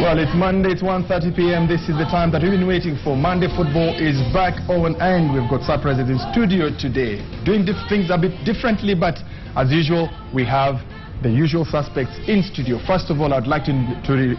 Well, it's Monday, it's 1:30 p.m. This is the time that we've been waiting for. Monday football is back on, and we've got surprises in studio today. Doing things a bit differently, but as usual, we have the usual suspects in studio. First of all, I'd like to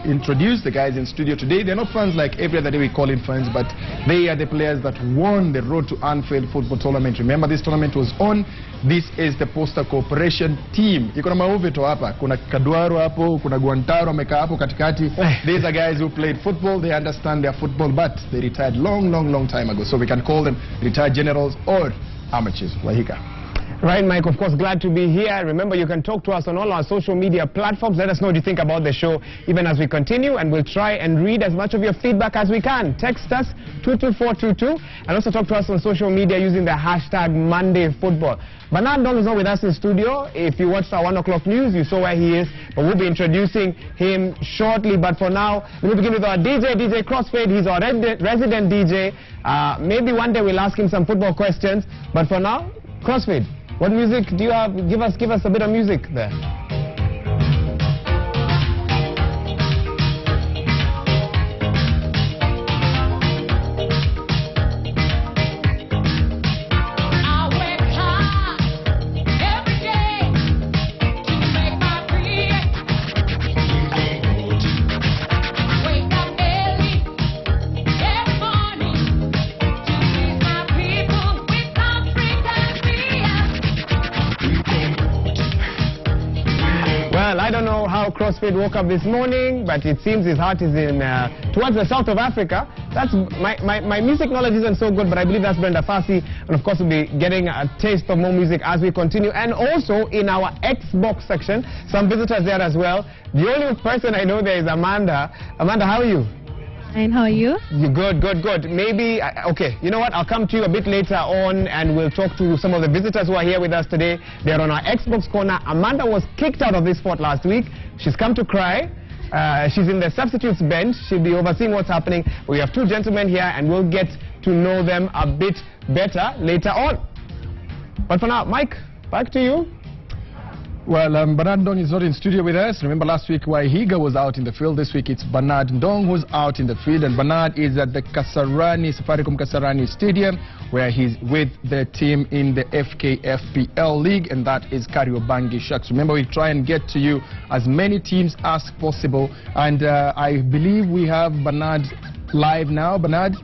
introduce the guys in studio today. They're not fans like every other day we call in fans, but they are the players that won the Road to Anfield football tournament. Remember, this tournament was on. This is the Posta Corporation team. Iko na mauveto hapa. Kuna Kaduaro hapo, kuna Guantaro amekaa hapo katikati. These are guys who played football. They understand their football, but they retired long time ago. So we can call them retired generals or amateurs. Wahika. Right, Mike, of course, glad to be here. Remember, you can talk to us on all our social media platforms. Let us know what you think about the show, even as we continue, and we'll try and read as much of your feedback as we can. Text us 22422, and also talk to us on social media using the hashtag MondayFootball. Bernard Ndong is not with us in studio. If you watched our 1 o'clock news, you saw where he is, but we'll be introducing him shortly. But for now, let me begin with our DJ Crossfade. He's our resident DJ. Maybe one day we'll ask him some football questions, but for now, Crossfade. What music do you have? Give us a bit of music there. I don't know how Crossfade woke up this morning, but it seems his heart is in towards the south of Africa. That's my music knowledge isn't so good, but I believe that's Brenda Fassie, and of course we'll be getting a taste of more music as we continue. And also in our Xbox section, some visitors there as well. The only person I know there is Amanda. Amanda, how are you? And how are you? Good. Maybe, okay, you know what? I'll come to you a bit later on and we'll talk to some of the visitors who are here with us today. They're on our Xbox corner. Amanda was kicked out of this spot last week. She's come to cry. She's in the substitutes bench. She'll be overseeing what's happening. We have two gentlemen here and we'll get to know them a bit better later on. But for now, Mike, back to you. Well, Bernard Ndong is not in studio with us. Remember last week Waihiga was out in the field. This week it's Bernard Ndong who's out in the field. And Bernard is at the Safaricom Kasarani Stadium, where he's with the team in the FKFPL League, and that is Kariobangi Sharks. Remember, we try and get to you as many teams as possible. And I believe we have Bernard live now. Bernard?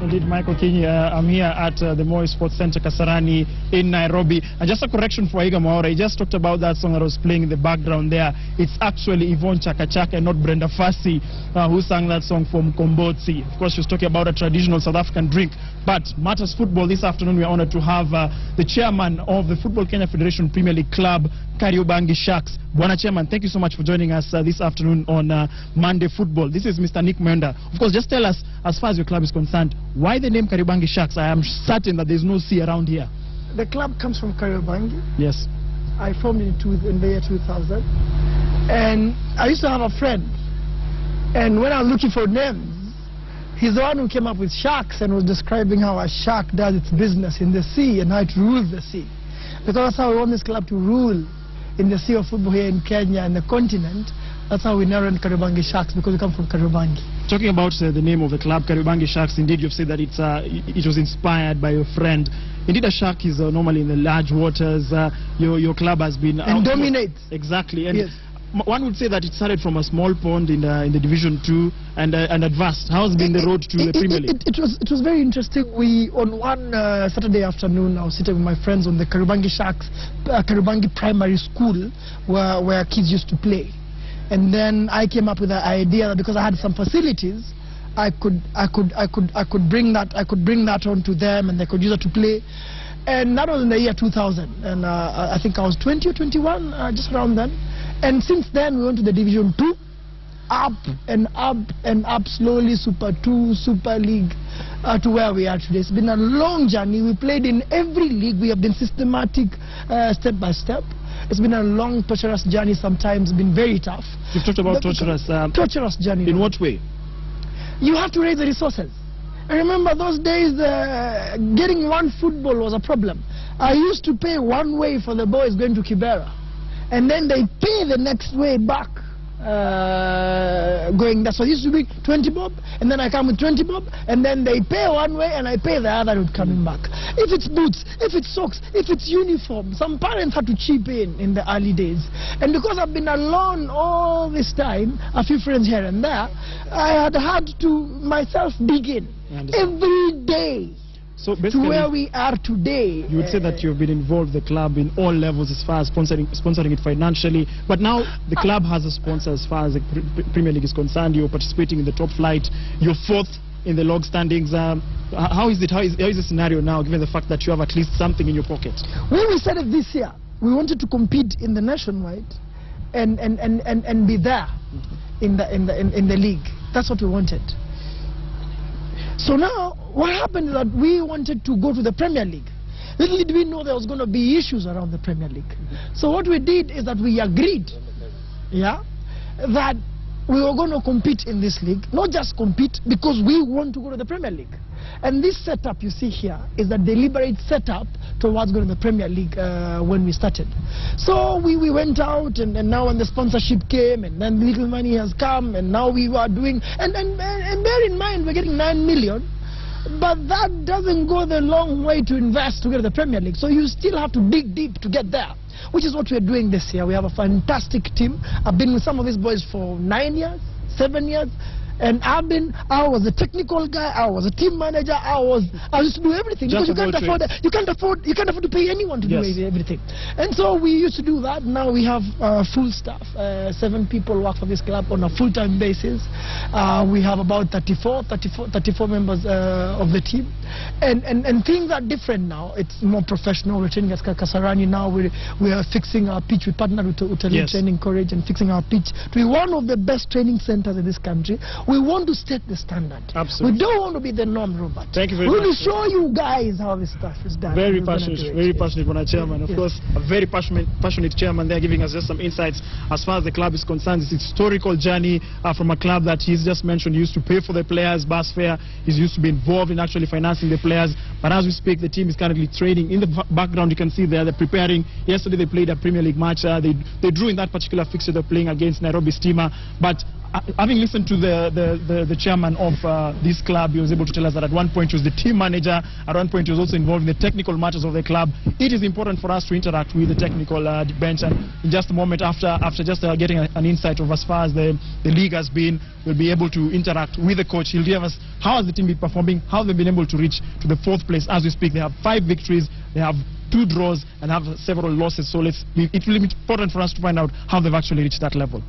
Indeed, Michael King, I'm here at the Moi Sports Center, Kasarani in Nairobi. And just a correction for Iga Maora, he just talked about that song that was playing in the background there. It's actually Yvonne Chaka Chaka and not Brenda Fassie who sang that song from Kombotsi. Of course, she was talking about a traditional South African drink. But Matters Football, this afternoon we are honored to have the chairman of the Football Kenya Federation Premier League club, Kariobangi Sharks. Bwana Chairman, thank you so much for joining us this afternoon on Monday Football. This is Mr. Nick Mwenda. Of course, just tell us, as far as your club is concerned, why the name Kariobangi Sharks? I am certain that there's no sea around here. The club comes from Kariobangi. Yes. I formed in the year 2000. And I used to have a friend. And when I was looking for names, he's the one who came up with sharks and was describing how a shark does its business in the sea and how it rules the sea. Because that's how we want this club to rule in the sea of football here in Kenya and the continent. That's how we narrowed Kariobangi Sharks, because we come from Kariobangi. Talking about the name of the club, Kariobangi Sharks, indeed you've said that it was inspired by your friend. Indeed, a shark is normally in the large waters. Your club has been... And dominates. Exactly. And yes. One would say that it started from a small pond in the Division 2 and advanced. How has been the road to the Premier League? It was very interesting. On one Saturday afternoon, I was sitting with my friends on the Kariobangi Sharks, Kariobangi Primary School, where kids used to play. And then I came up with the idea that because I had some facilities, I could bring that on to them, and they could use it to play. And that was in the year 2000, and I think I was 20 or 21, just around then. And since then we went to the Division 2, up and up and up slowly, Super 2, Super League, to where we are today. It's been a long journey. We played in every league. We have been systematic, step by step. It's been a long, torturous journey sometimes, been very tough. You've talked about torturous. Torturous journey. In what way? You have to raise the resources. I remember those days, getting one football was a problem. I used to pay one way for the boys going to Kibera. and then they pay the next way back. Going that, so it used to be 20 bob, and then I come with 20 bob, and then they pay one way and I pay the other route coming back. If it's boots, if it's socks, if it's uniform, some parents had to chip in the early days. And because I've been alone all this time, a few friends here and there, I had to myself dig in every day. So to where we are today. You would say that you've been involved with the club in all levels as far as sponsoring it financially, but now the club has a sponsor as far as the Premier League is concerned. You're participating in the top flight. You're fourth in the log standings. How is it? How is the scenario now, given the fact that you have at least something in your pocket? When we started this year, we wanted to compete in the nationwide and be there in the league. That's what we wanted. So now, what happened is that we wanted to go to the Premier League. Little did we know there was going to be issues around the Premier League. So what we did is that we agreed, that we were going to compete in this league. Not just compete, because we want to go to the Premier League. And this setup you see here is a deliberate setup towards going to the Premier League when we started. So we went out, and now when the sponsorship came, and then little money has come, and now we are doing, and bear in mind we're getting 9 million, but that doesn't go the long way to invest to get to the Premier League. So you still have to dig deep to get there, which is what we're doing this year. We have a fantastic team. I've been with some of these boys for 9 years, 7 years. And I was a technical guy, I was a team manager, I used to do everything, because you can't afford to pay anyone to do everything. And so we used to do that. Now we have full staff. 7 people work for this club on a full-time basis. We have about 34 members of the team. And things are different now. It's more professional. We're training at Kasarani now. We are fixing our pitch. We partnered with Utali Training College and fixing our pitch to be one of the best training centers in this country. We want to set the standard. Absolutely. We don't want to be the norm, Robert. Thank you very much. We will show you guys how this stuff is done. Very passionate one, chairman. Of course, a very passionate chairman. They're giving us just some insights as far as the club is concerned. It's historical journey from a club that he's just mentioned. He used to pay for the players, bus fare. He's used to be involved in actually financing the players. But as we speak, the team is currently training. In the background, you can see they're preparing. Yesterday, they played a Premier League match. They drew in that particular fixture. They're playing against Nairobi Stima. But having listened to the chairman of this club, he was able to tell us that at one point he was the team manager, at one point he was also involved in the technical matters of the club. It is important for us to interact with the technical bench, and in just a moment after just getting an insight of as far as the league has been, we'll be able to interact with the coach. He'll give us how has the team been performing, how they've been able to reach to the 4th place. As we speak, they have 5 victories, they have 2 draws, and have several losses. So it will be important for us to find out how they've actually reached that level.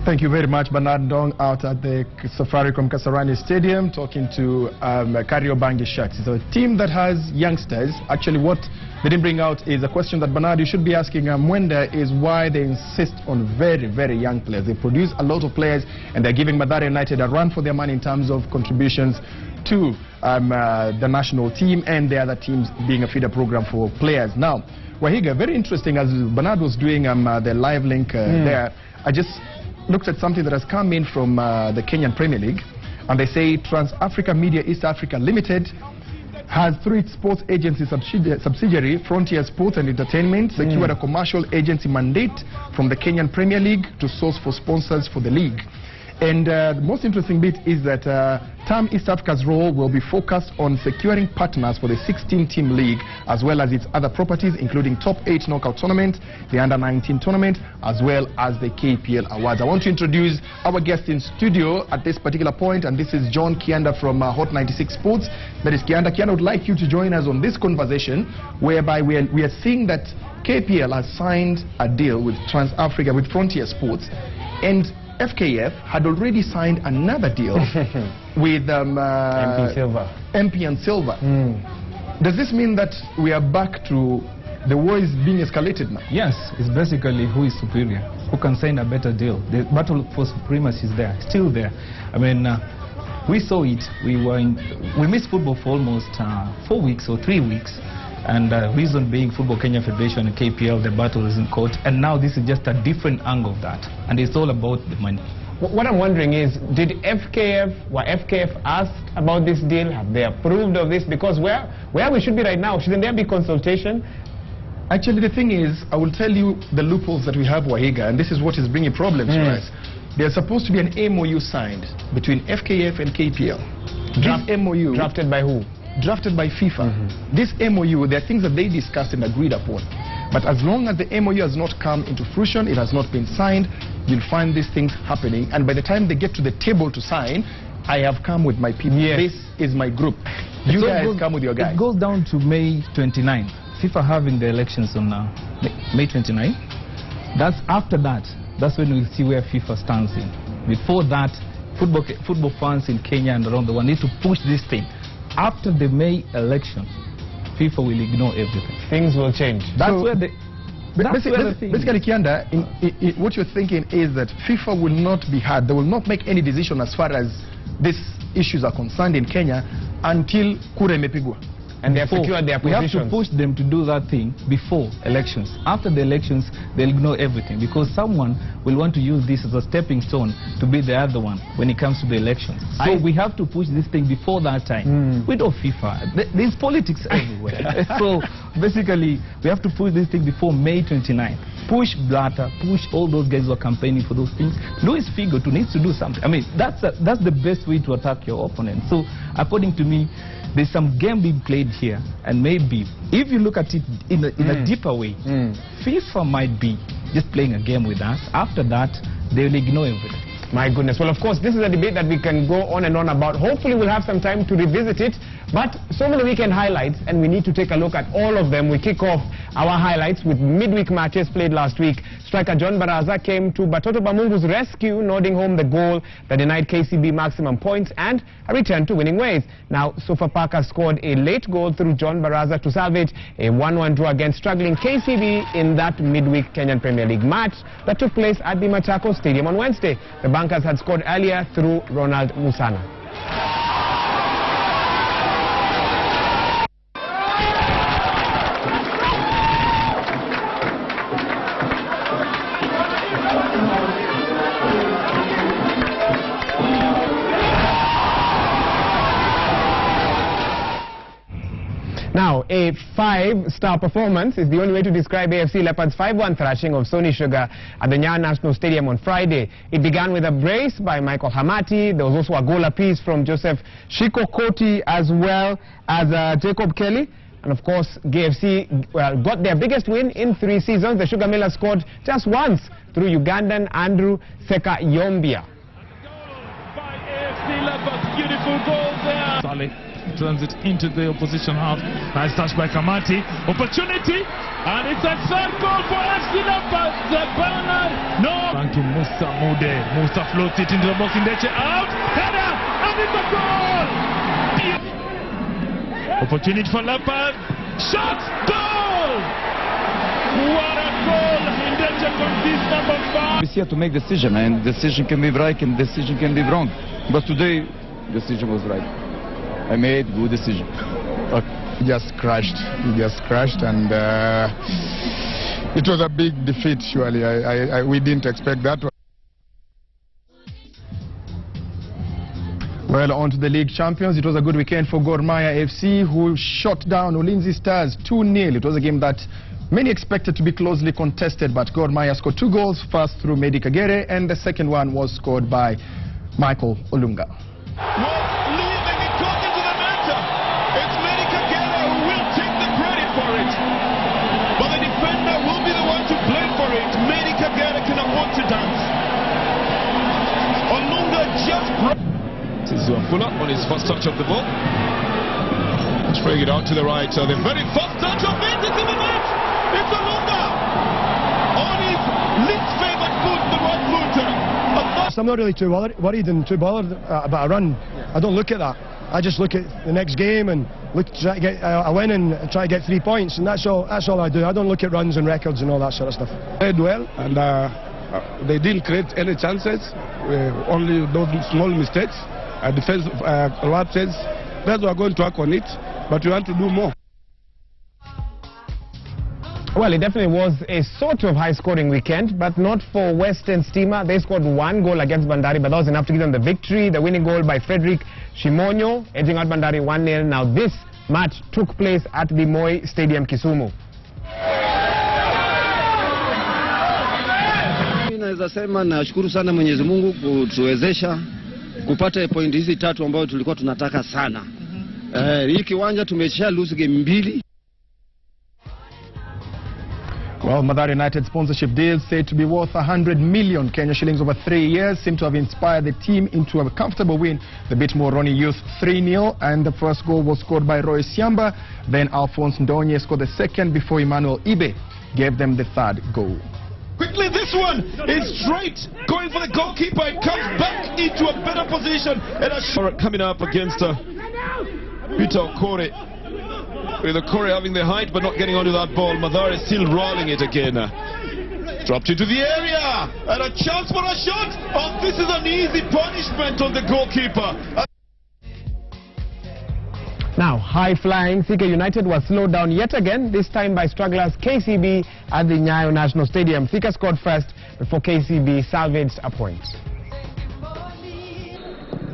Thank you very much, Bernard Dong, out at the Safaricom Kasarani Stadium, talking to Kariobangi Sharks. It's a team that has youngsters. Actually, what they didn't bring out is a question that, Bernard, you should be asking Mwenda, is why they insist on very, very young players. They produce a lot of players, and they're giving Mathare United a run for their money in terms of contributions to the national team and the other teams being a feeder program for players. Now, Wahiga, very interesting, as Bernard was doing the live link there, I just looked at something that has come in from the Kenyan Premier League, and they say Trans-Africa Media East Africa Limited has through its sports agency subsidiary, Frontier Sports and Entertainment, secured a commercial agency mandate from the Kenyan Premier League to source for sponsors for the league. And the most interesting bit is that TAM East Africa's role will be focused on securing partners for the 16-team league, as well as its other properties, including Top 8 Knockout Tournament, the Under-19 Tournament, as well as the KPL Awards. I want to introduce our guest in studio at this particular point, and this is John Kianda from Hot 96 Sports. That is Kianda. Kianda, I would like you to join us on this conversation, whereby we are seeing that KPL has signed a deal with Trans-Africa, with Frontier Sports, and FKF had already signed another deal with MP and Silva. Does this mean that we are back to the war is being escalated now? Yes, it's basically who is superior, who can sign a better deal. The battle for supremacy is there, still there. I mean, we saw it. We missed football for almost 4 weeks or 3 weeks. And reason being, Football Kenya Federation and KPL, the battle is in court, and now this is just a different angle of that, and it's all about the money. What I'm wondering is, were FKF asked about this deal? Have they approved of this? Because where we should be right now, shouldn't there be consultation? Actually, the thing is, I will tell you the loopholes that we have, Wahiga, and this is what is bringing problems for us. There's supposed to be an MOU signed between FKF and KPL. This MOU... Drafted by who? Drafted by FIFA. This MOU, there are things that they discussed and agreed upon. But as long as the MOU has not come into fruition, it has not been signed, you'll find these things happening. And by the time they get to the table to sign, I have come with my people. Yes. This is my group. You guys come with your guys. It goes down to May 29. FIFA having the elections on May 29. That's after that. That's when we'll see where FIFA stands in. Before that, football fans in Kenya and around the world need to push this thing. After the May election, FIFA will ignore everything. Things will change. That's where the... Basically, Kianda, what you're thinking is that FIFA will not be heard. They will not make any decision as far as these issues are concerned in Kenya until kura imepigwa. And they have secured their positions. We have to push them to do that thing before elections. After the elections, they'll ignore everything because someone will want to use this as a stepping stone to be the other one when it comes to the elections. So we have to push this thing before that time. We don't FIFA. There's politics everywhere. So basically, we have to push this thing before May 29. Push Blatter, push all those guys who are campaigning for those things. Luis Figo too needs to do something. I mean, that's the best way to attack your opponent. So according to me, there's some game being played here, and maybe if you look at it in a deeper way, FIFA might be just playing a game with us. After that, they will ignore everything. My goodness. Well, of course, this is a debate that we can go on and on about. Hopefully, we'll have some time to revisit it. But so many weekend highlights, and we need to take a look at all of them. We kick off our highlights with midweek matches played last week. Striker John Baraza came to Batoto Bamungu's rescue, nodding home the goal that denied KCB maximum points and a return to winning ways. Now, Sofapaka scored a late goal through John Baraza to salvage a 1-1 draw against struggling KCB in that midweek Kenyan Premier League match that took place at the Machakos Stadium on Wednesday. The Bankers had scored earlier through Ronald Musana. Now, a 5-star performance is the only way to describe AFC Leopards' 5-1 thrashing of Sony Sugar at the Nyayo National Stadium on Friday. It began with a brace by Michael Hamati. There was also a goal apiece from Joseph Shiko Koti as well as Jacob Kelly. And of course, KFC got their biggest win in 3 seasons. The Sugar Millers scored just once through Ugandan Andrew Seka Yombia. By AFC Leopards, beautiful goal there. Solid. Turns it into the opposition half. Nice touch by Kamati. Opportunity. And it's a third goal for FC Leopards. Bernard. No. Thank you, Musa Mude. Musa floats it into the box. Indeche out. Header. And it's a goal. Opportunity for Leopards. Shot. Goal. What a goal. Indeche concedes number 5. It's here to make decision, and decision can be right and decision can be wrong. But today, decision was right. I made good decision. He just crashed, and it was a big defeat, surely. We didn't expect that. Well, on to the league champions. It was a good weekend for Gor Mahia FC, who shot down Ulinzi Stars 2-0. It was a game that many expected to be closely contested, but Gor Mahia scored 2 goals, first through Medi Kagere, and the second one was scored by Michael Olunga. Fuller on his first touch of the ball. Spraying it out to the right. The very first touch of it. It's in the net. It's Olunga on his least favorite foot, the right footer. I'm not really too worried and too bothered about a run. I don't look at that. I just look at the next game and try to get a win and try to get 3 points, and that's all I do. I don't look at runs and records and all that sort of stuff. Played well, and they didn't create any chances. Only those small mistakes. Defense lapses. That's why we're going to work on it, but we want to do more. Well, it definitely was a sort of high-scoring weekend, but not for Western Stima. They scored 1 goal against Bandari, but that was enough to give them the victory. The winning goal by Frederick Shimonyo, edging out Bandari 1-0. Now, this match took place at the Moi Stadium, Kisumu. naweza sema nashukuru sana Mwenyezi Mungu kutuwezesha kupata pointi hizi 3 ambazo tulikuwa tunataka sana. Hii kiwanja tumesha lose game 2. Well, Mathare United sponsorship deal said to be worth 100 million Kenya shillings over 3 years seem to have inspired the team into a comfortable win. They beat Moroni Youth 3-0, and the first goal was scored by Roy Siamba. Then Alphonse Ndonye scored the second before Emmanuel Ibe gave them the third goal. Quickly, this one is straight, going for the goalkeeper. It comes back into a better position. And a shot coming up against Peter Okore. With Okore having the height but not getting onto that ball. Mathare still rolling it again. Dropped into the area. And a chance for a shot. Oh, this is an easy punishment on the goalkeeper. Now, high-flying Thika United was slowed down yet again, this time by strugglers KCB at the Nyayo National Stadium. Thika scored first before KCB salvaged a point.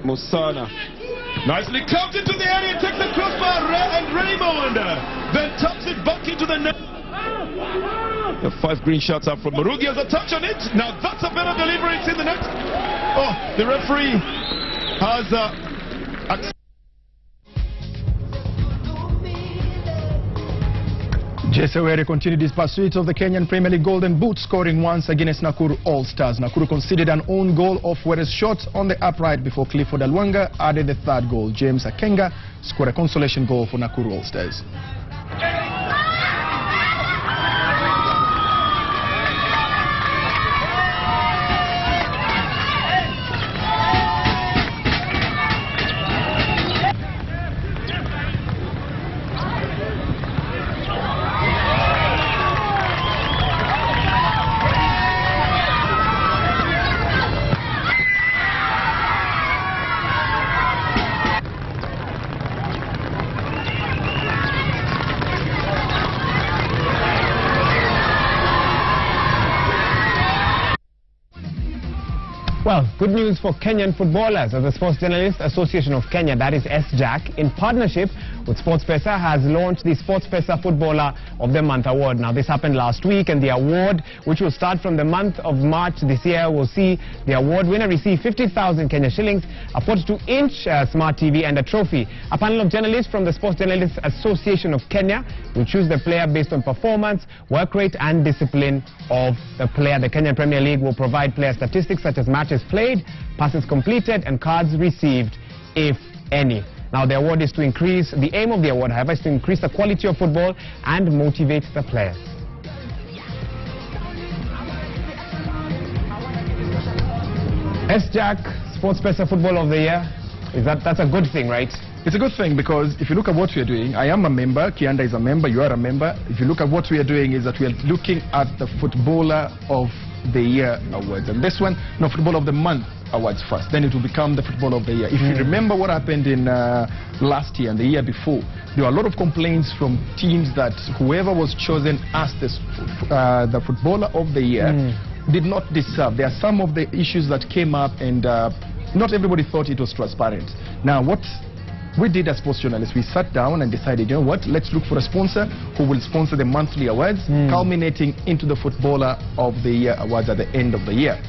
Musana nicely comes into the area, takes the crossbar, and Raymond then taps it back into the net. The 5 green shots up from Marugi has a touch on it. Now that's a better delivery, it's in the net. Oh, the referee has Jesewere continued his pursuit of the Kenyan Premier League Golden Boot, scoring once against Nakuru All-Stars. Nakuru conceded an own goal off Were's shot on the upright before Clifford Alwanga added the third goal. James Akenga scored a consolation goal for Nakuru All-Stars. Well, good news for Kenyan footballers, as the Sports Journalists Association of Kenya, that is SJAC, in partnership with SportsPesa, has launched the SportsPesa Footballer of the Month award. Now, this happened last week, and the award, which will start from the month of March this year, will see the award winner receive 50,000 Kenya shillings, a 42-inch smart TV, and a trophy. A panel of journalists from the Sports Journalists Association of Kenya will choose the player based on performance, work rate, and discipline of the player. The Kenyan Premier League will provide player statistics such as matches played, passes completed, and cards received, if any. Now, the award is to increase, the aim of the award, however, is to increase the quality of football and motivate the players. SJAC, SportsPesa Football of the Year, that's a good thing, right? It's a good thing, because if you look at what we are doing, I am a member, Kianda is a member, you are a member. If you look at what we are doing, is that we are looking at the Footballer of the Year awards, and this one, no, Football of the Month awards first, then it will become the Football of the Year. If you remember what happened in last year and the year before, there were a lot of complaints from teams that whoever was chosen as the Footballer of the Year did not deserve. There are some of the issues that came up, and not everybody thought it was transparent. Now, what we did as sports journalists, we sat down and decided, you know what, let's look for a sponsor who will sponsor the monthly awards, culminating into the Footballer of the Year awards at the end of the year.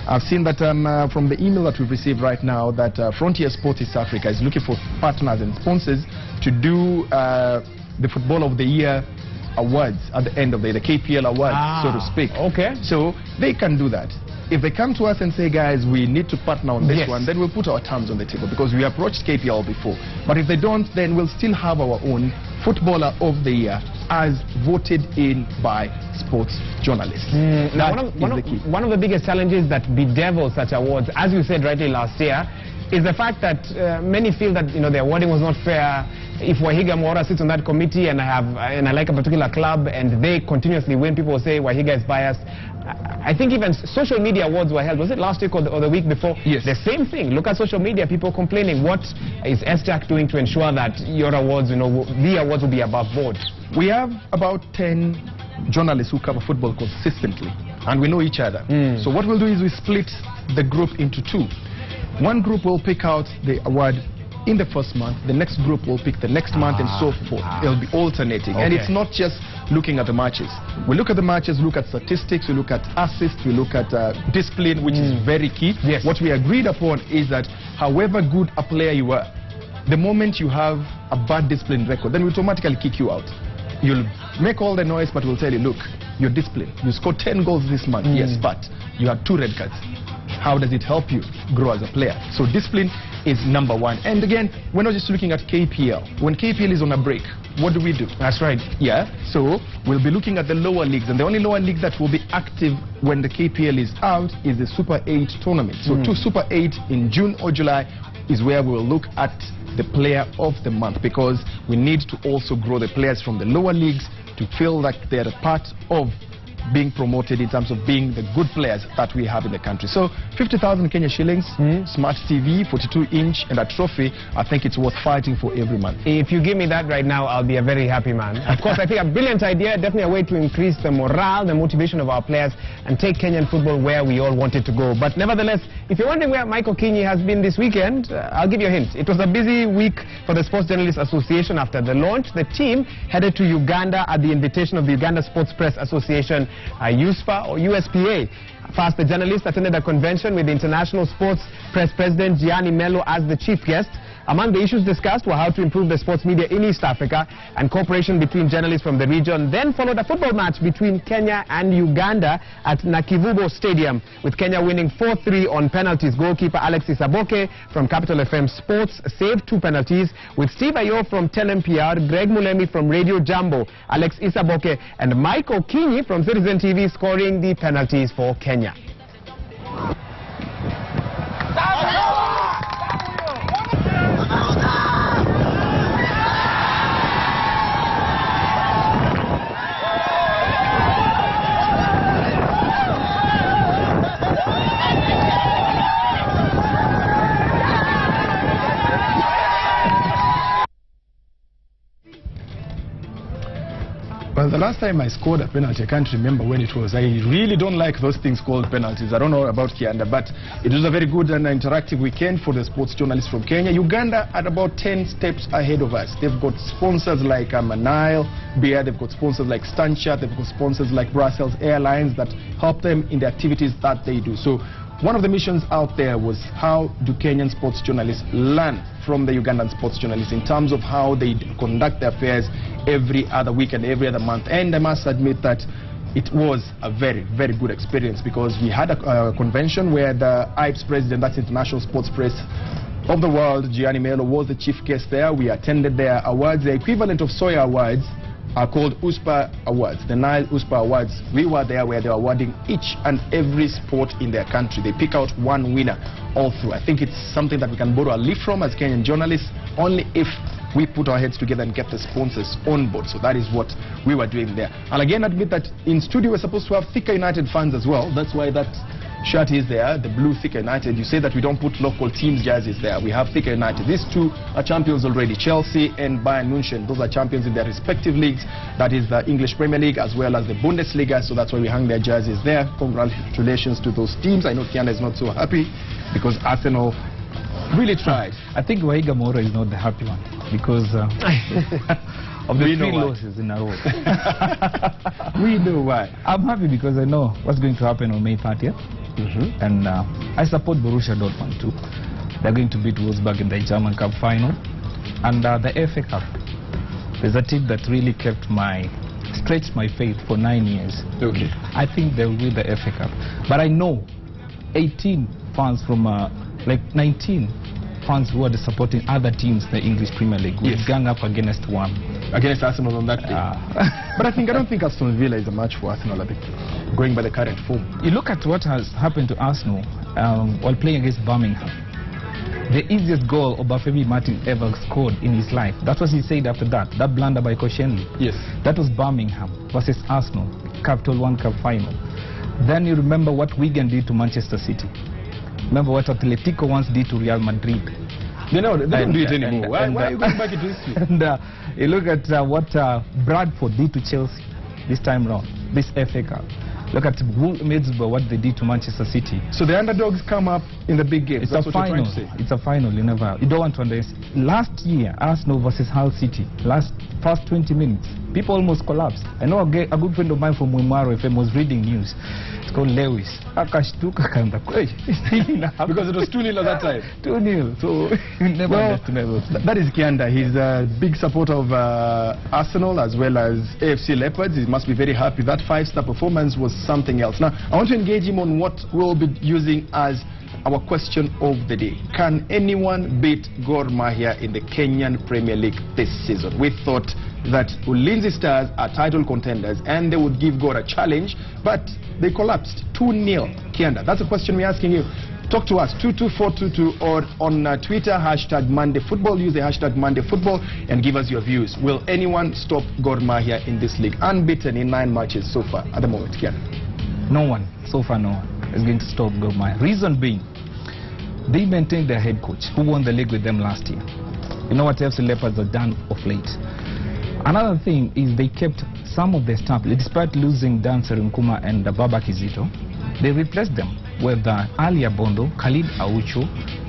I've seen that from the email that we've received right now, that Frontier Sports East Africa is looking for partners and sponsors to do the Football of the Year awards at the end of the KPL awards, so to speak. Okay. So they can do that. If they come to us and say, guys, we need to partner on this one, then we'll put our terms on the table, because we approached KPL before. But if they don't, then we'll still have our own Footballer of the Year as voted in by sports journalists. Now, one of the biggest challenges that bedevils such awards, as you said rightly last year, is the fact that many feel that, you know, the awarding was not fair. If Wahiga Mwaura sits on that committee and I like a particular club and they continuously win, people will say Wahiga is biased. I think even social media awards were held. Was it last week or the week before? Yes. The same thing. Look at social media, people complaining. What is SJAC doing to ensure that your awards, you know, the awards will be above board? We have about 10 journalists who cover football consistently, and we know each other. So what we'll do is we split the group into two. One group will pick out the award in the first month, the next group will pick the next month, and so forth. It'll be alternating. And it's not just looking at the matches. We look at the matches, look at statistics, we look at assists, we look at discipline, which is very key. Yes. What we agreed upon is that however good a player you are, the moment you have a bad discipline record, then we automatically kick you out. You'll make all the noise, but we'll tell you, look, you're disciplined. You scored 10 goals this month, yes, but you had 2 red cards. How does it help you grow as a player? So discipline is number one. And again, we're not just looking at KPL. When KPL is on a break, what do we do? That's right. Yeah, so we'll be looking at the lower leagues, and the only lower league that will be active when the KPL is out is the Super 8 tournament. So 2 Super 8 in June or July is where we will look at the player of the month, because we need to also grow the players from the lower leagues to feel like they're a part of being promoted in terms of being the good players that we have in the country. So 50,000 Kenya shillings, smart TV, 42-inch, and a trophy. I think it's worth fighting for every month. If you give me that right now, I'll be a very happy man. Of course, I think a brilliant idea, definitely a way to increase the morale, the motivation of our players, and take Kenyan football where we all want it to go. But nevertheless, if you're wondering where Michael Kinyi has been this weekend, I'll give you a hint. It was a busy week for the Sports Journalists Association after the launch. The team headed to Uganda at the invitation of the Uganda Sports Press Association, USPA or USPA. First, the journalists attended a convention with the International Sports Press President Gianni Melo as the chief guest. Among the issues discussed were how to improve the sports media in East Africa and cooperation between journalists from the region. Then followed a football match between Kenya and Uganda at Nakivubo Stadium, with Kenya winning 4-3 on penalties. Goalkeeper Alex Isaboke from Capital FM Sports saved 2 penalties, with Steve Ayo from TLMPR, Greg Mulemi from Radio Jambo, Alex Isaboke and Michael Kinyi from Citizen TV scoring the penalties for Kenya. Well, the last time I scored a penalty, I can't remember when it was. I really don't like those things called penalties. I don't know about Kianda, but it was a very good and interactive weekend for the sports journalists from Kenya. Uganda are about 10 steps ahead of us. They've got sponsors like Nile Beer, they've got sponsors like Stancha, they've got sponsors like Brussels Airlines that help them in the activities that they do. So one of the missions out there was, how do Kenyan sports journalists learn from the Ugandan sports journalists in terms of how they conduct their affairs every other week and every other month. And I must admit that it was a very, very good experience, because we had a convention where the IPS president, that's International Sports Press of the World, Gianni Melo, was the chief guest there. We attended their awards. The equivalent of Soya Awards are called USPA Awards, the Nile USPA Awards. We were there where they were awarding each and every sport in their country. They pick out one winner all through. I think it's something that we can borrow a leaf from as Kenyan journalists, only if we put our heads together and get the sponsors on board. So that is what we were doing there. And again, admit that in studio we're supposed to have Thika United fans as well. That's why that shirt is there, the blue Thika United. You say that we don't put local teams jerseys there. We have Thika United. These two are champions already, Chelsea and Bayern München. Those are champions in their respective leagues. That is the English Premier League as well as the Bundesliga. So that's why we hang their jerseys there. Congratulations to those teams. I know Kianda is not so happy because Arsenal really tried. I think Waiga Moro is not the happy one because of the 3 losses in a row. We know why. I'm happy because I know what's going to happen on May 30th. And I support Borussia Dortmund too. They're going to beat Wolfsburg in the German Cup final. And the FA Cup, there's a team that really stretched my faith for 9 years. Okay. I think they will win the FA Cup. But I know 18 fans from, like 19 fans who are supporting other teams in the English Premier League will gang up against one. Against Arsenal on that day. But I don't think Aston Villa is a match for Arsenal, I think, going by the current form. You look at what has happened to Arsenal while playing against Birmingham. The easiest goal Obafemi Martin ever scored in his life. That's what he said after that. That blunder by Koscielny. Yes. That was Birmingham versus Arsenal, Capital One Cup final. Then you remember what Wigan did to Manchester City. Remember what Atletico once did to Real Madrid. They don't do it anymore. Why are you going back into history? And you look at what Bradford did to Chelsea this time round, this FA Cup. Look at Middlesbrough, what they did to Manchester City. So the underdogs come up in the big games. It's a final. It's a final. You don't want to underestimate. Last year, Arsenal versus Hull City, first 20 minutes, people almost collapsed. I know a good friend of mine from Wimaro FM was reading news. It's called Lewis. Akashtuka kanda kweli. Because it was 2-0 at that time. 2-0. So you never underestimate. That is Kianda. He's a big supporter of Arsenal as well as AFC Leopards. He must be very happy. That 5-star performance was something else. Now, I want to engage him on what we'll be using as our question of the day. Can anyone beat Gor Mahia in the Kenyan Premier League this season? We thought that Ulinzi Stars are title contenders and they would give Gor a challenge, but they collapsed 2-0. Kianda, that's a question we're asking you. Talk to us, 22422, or on Twitter, #MondayFootball. Use the #MondayFootball and give us your views. Will anyone stop Gor Mahia in this league? Unbeaten in 9 matches so far at the moment, Kianda. No one, so far no one is going to stop Gor Mahia. Reason being, they maintained their head coach who won the league with them last year. You know what AFC Leopards have done of late. Another thing is they kept some of their staff, despite losing Dan Serunkuma and Baba Kizito. They replaced them with Ali Abondo, Khalid Aucho,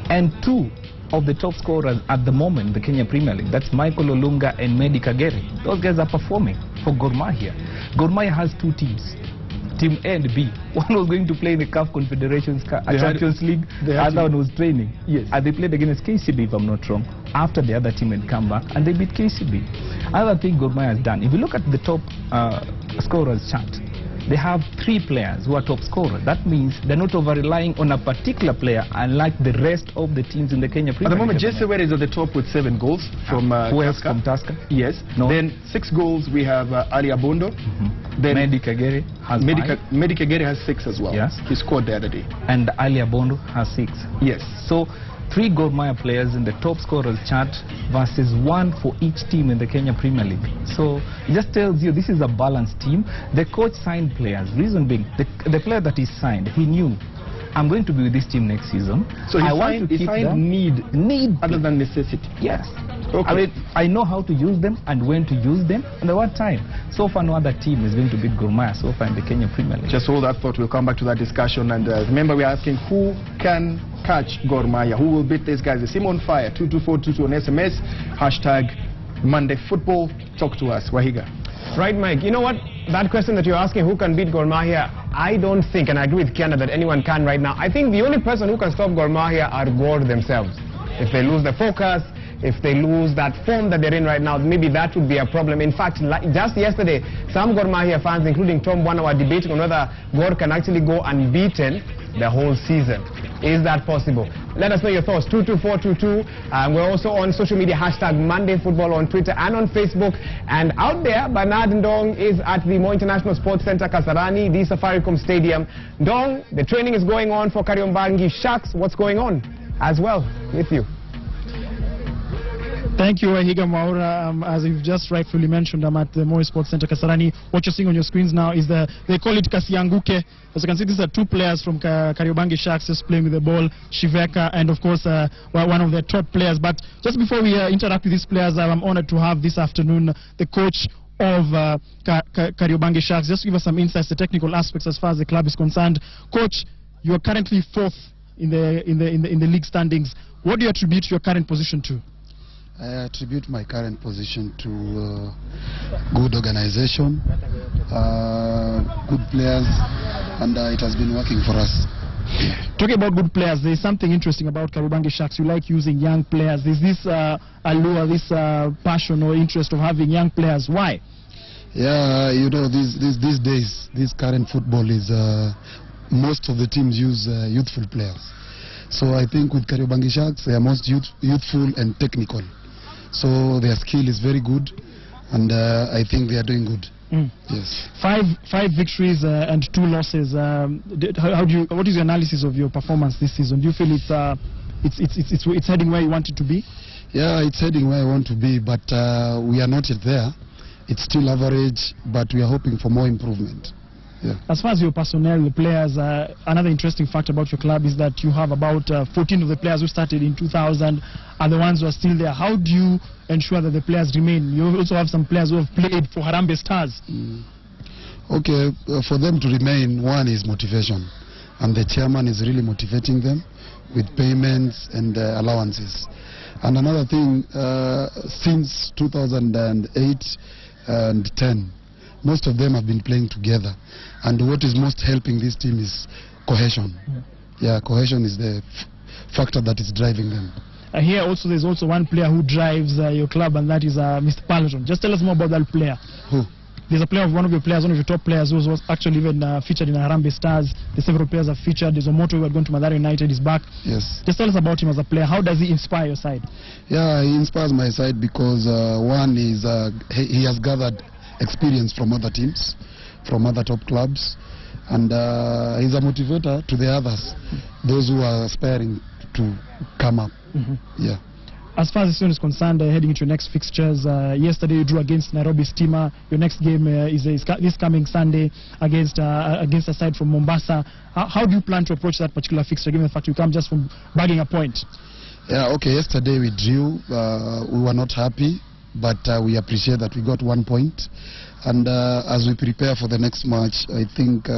and 2 of the top scorers at the moment in the Kenya Premier League. That's Michael Olunga and Medi Kagere. Those guys are performing for Gor Mahia. Gor Mahia has 2 teams. Team A and B. One was going to play in the CAF Confederations Champions League. The other one was training. Yes. And they played against KCB, if I'm not wrong, after the other team had come back, and they beat KCB. Another thing Gor Mahia has done, if you look at the top scorers chart, they have 3 players who are top scorers. That means they're not over-relying on a particular player, unlike the rest of the teams in the Kenya Premier League. At the moment, Jesse Were is at the top with 7 goals from who else from Tusker? Yes. No. Then 6 goals, we have Ali Abondo. Then Medi Kagere has 5. Medi Kagere has 6 as well. Yes. He scored the other day. And Ali Abondo has 6. Yes. So 3 Gor Mahia players in the top scorers chart versus 1 for each team in the Kenya Premier League. So it just tells you this is a balanced team. The coach signed players. Reason being, the player that he signed, he knew, I'm going to be with this team next season. So he signed need other than necessity. Yes. Okay. I mean, I know how to use them and when to use them and at what time. So far, no other team is going to beat Gor Mahia so far in the Kenya Premier League. Just hold that thought. We'll come back to that discussion. And remember, we're asking who can catch Gor Mahia? Who will beat these guys? The Simon Fire, 22422 on SMS, #MondayFootball. Talk to us. Wahiga. Right, Mike. You know what? That question that you're asking, who can beat Gor Mahia, I don't think, and I agree with Kianda, that anyone can right now. I think the only person who can stop Gor Mahia are Gor themselves. If they lose the focus, if they lose that form that they're in right now, maybe that would be a problem. In fact, just yesterday, some Gor Mahia fans, including Tom Bwana, were debating on whether Gor can actually go unbeaten the whole season. Is that possible? Let us know your thoughts. 22422. We're also on social media, #MondayFootball on Twitter and on Facebook. And out there, Bernard Ndong is at the Moi International Sports Center, Kasarani, the Safaricom Stadium. Ndong, the training is going on for Kariobangi Sharks. What's going on as well with you? Thank you, Wahiga Mwaura. As you've just rightfully mentioned, I'm at the Moi Sports Center, Kasarani. What you're seeing on your screens now is they call it Kasianguke. As you can see, these are 2 players from Kariobangi Sharks just playing with the ball, Shiveka, and of course, one of their top players. But just before we interact with these players, I'm honored to have this afternoon the coach of Kariobangi Sharks. Just give us some insights, the technical aspects as far as the club is concerned. Coach, you are currently 4th in the league standings. What do you attribute your current position to? I attribute my current position to good organization, good players, and it has been working for us. Talking about good players, there's something interesting about Kariobangi Sharks. You like using young players. There's this allure, this passion or interest of having young players. Why? Yeah, you know, these days, this current football is most of the teams use youthful players. So I think with Kariobangi Sharks, they are most youthful and technical. So their skill is very good, and I think they are doing good. Yes. 5 victories and 2 losses. What is your analysis of your performance this season? Do you feel it's heading where you want it to be? Yeah, it's heading where I want to be, but we are not yet there. It's still average, but we are hoping for more improvement. Yeah. As far as your personnel, the players, another interesting fact about your club is that you have about 14 of the players who started in 2000 are the ones who are still there. How do you ensure that the players remain? You also have some players who have played for Harambee Stars. Okay, for them to remain, one is motivation, and the chairman is really motivating them with payments and allowances. And another thing, since 2008 and 10, most of them have been playing together, and what is most helping this team is cohesion. Yeah, cohesion is the factor that is driving them. Here also, there's also one player who drives your club, and that is Mr. Palaton. Just tell us more about that player. Who? There's a player, one of your top players, who was actually even featured in Harambee Stars. The several players have featured. There's Omoto who had gone to Mathare United, is back. Yes. Just tell us about him as a player. How does he inspire your side? Yeah, he inspires my side because one is he has gathered experience from other teams, from other top clubs, and he's a motivator to the others, those who are aspiring to come up. Yeah. As far as the season is concerned, heading into your next fixtures, yesterday you drew against Nairobi Stima. Your next game is this coming Sunday against a side from Mombasa. How do you plan to approach that particular fixture, given the fact you come just from bagging a point? Yeah, okay, yesterday we drew. We were not happy, but we appreciate that we got 1 point. And as we prepare for the next match, I think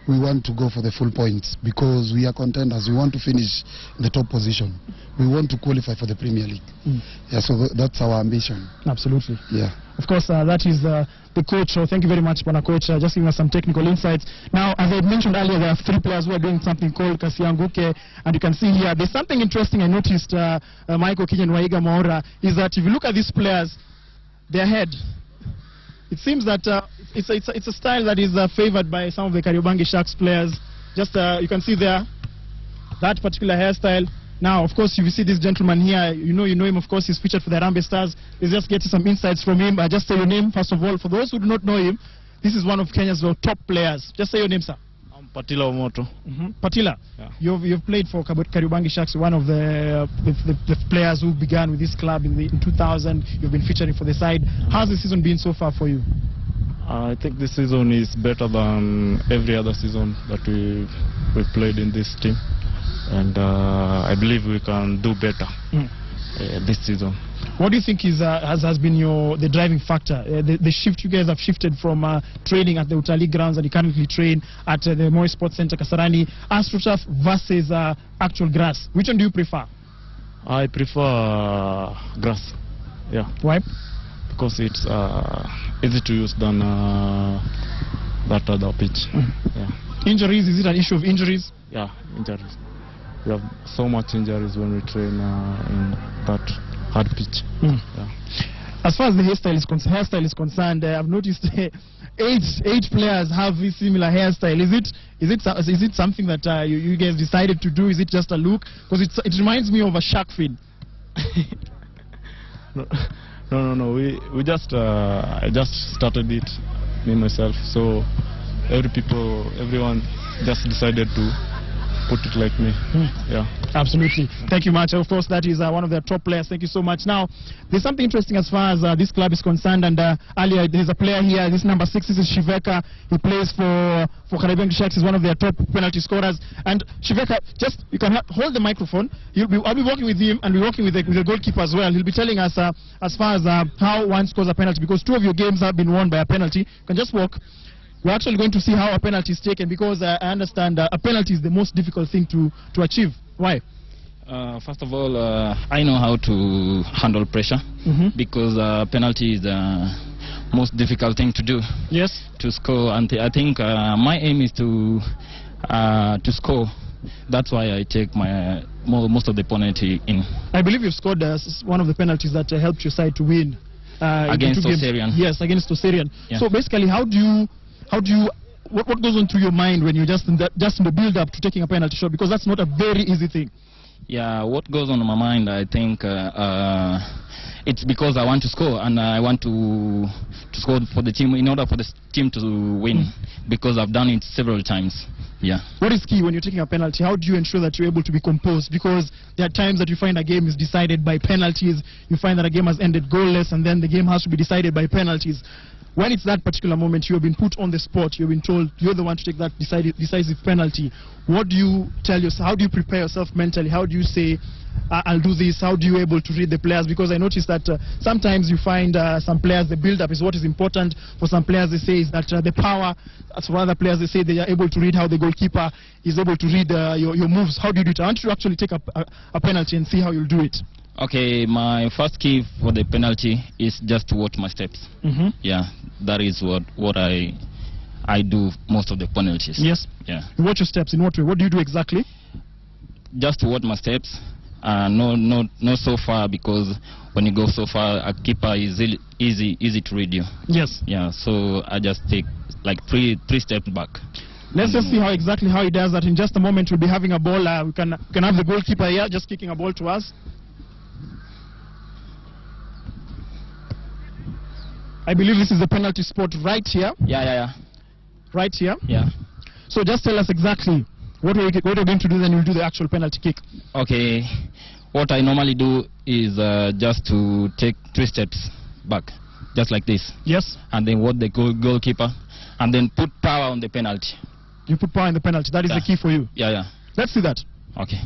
we want to go for the full points because we are contenders. We want to finish in the top position. We want to qualify for the Premier League. Yeah, so that's our ambition. Absolutely. Yeah. Of course, that is the coach. So thank you very much, Pana Coach, just giving us some technical insights. Now, as I mentioned earlier, there are 3 players who are doing something called Kasianguke, and you can see here, there's something interesting I noticed, Michael Kinyi and Waiga Mwaura, is that if you look at these players, their head, it seems that it's a style that is favored by some of the Kariobangi Sharks players. Just you can see there that particular hairstyle. Now, of course, if you see this gentleman here, you know him. Of course, he's featured for the Harambee Stars. Let's just get some insights from him. Just say your name first of all. For those who do not know him, this is one of Kenya's top players. Just say your name, sir. I'm Patila Omoto. Patila, yeah. You've played for Kariobangi Sharks, one of the players who began with this club in 2000. You've been featuring for the side. How's the season been so far for you? I think this season is better than every other season that we played in this team, and I believe we can do better this season. What do you think has been the driving factor? The shift you guys have shifted from training at the Utalii grounds and you currently train at the Moi Sports Center Kasarani, AstroTurf versus actual grass. Which one do you prefer? I prefer grass. Yeah. Why? Because it's easy to use than that other pitch. Yeah. Injuries? Is it an issue of injuries? Yeah, injuries. We have so much injuries when we train in that hard pitch. Yeah. As far as the hairstyle is concerned, I've noticed 8 players have this similar hairstyle. Is it something that you guys decided to do? Is it just a look? Because it reminds me of a shark fin. No. We just I just started it, me myself. So everyone just decided to put it like me. Yeah. Absolutely. Thank you much. Of course, that is one of their top players. Thank you so much. Now, there's something interesting as far as this club is concerned. And earlier, there's a player here. This number 6. This is Shiveka. He plays for Kariobangi Sharks. He's one of their top penalty scorers. And Shiveka, just you can hold the microphone. I'll be working with him, and we're working with the goalkeeper as well. He'll be telling us as far as how one scores a penalty, because 2 of your games have been won by a penalty. You can just walk. We're actually going to see how a penalty is taken, because I understand a penalty is the most difficult thing to achieve. Why? First of all, I know how to handle pressure, because penalty is the most difficult thing to do. Yes. To score, and I think my aim is to score. That's why I take most of the penalty in. I believe you've scored one of the penalties that helped your side to win against Oserian. Yes, against Oserian. Yeah. So basically, what goes on through your mind when you're just in the build-up to taking a penalty shot? Because that's not a very easy thing. Yeah, what goes on in my mind, I think it's because I want to score, and I want to score for the team in order for the team to win, because I've done it several times. Yeah. What is key when you're taking a penalty? How do you ensure that you're able to be composed? Because there are times that you find a game is decided by penalties. You find that a game has ended goalless, and then the game has to be decided by penalties. when it's that particular moment, you have been put on the spot, you've been told you're the one to take that decisive penalty, what do you tell yourself? How do you prepare yourself mentally? How do you say, I'll do this? How do you able to read the players? Because I noticed that sometimes you find some players, the build-up is what is important. For some players, they say is that the power. As for other players, they say they are able to read how the goalkeeper is able to read your moves. How do you do it? I want you to actually take a penalty and see how you'll do it. Okay, my first key for the penalty is just to watch my steps. Yeah, that is what I do most of the penalties. Yes. Yeah. You watch your steps in what way? What do you do exactly? Just to watch my steps. Not so far, because when you go so far, a keeper is easy to read you. Yes. Yeah. So I just take like three steps back. Let's just see how he does that. In just a moment, we'll be having a ball. We can have the goalkeeper here just kicking a ball to us. I believe this is the penalty spot right here. Yeah. Right here. Yeah. So just tell us exactly what we're going to do, then we'll do the actual penalty kick. Okay. What I normally do is just to take 3 steps back, just like this. Yes. And then watch the goalkeeper, and then put power on the penalty. You put power in the penalty. That is the key for you. Yeah. Let's see that. Okay.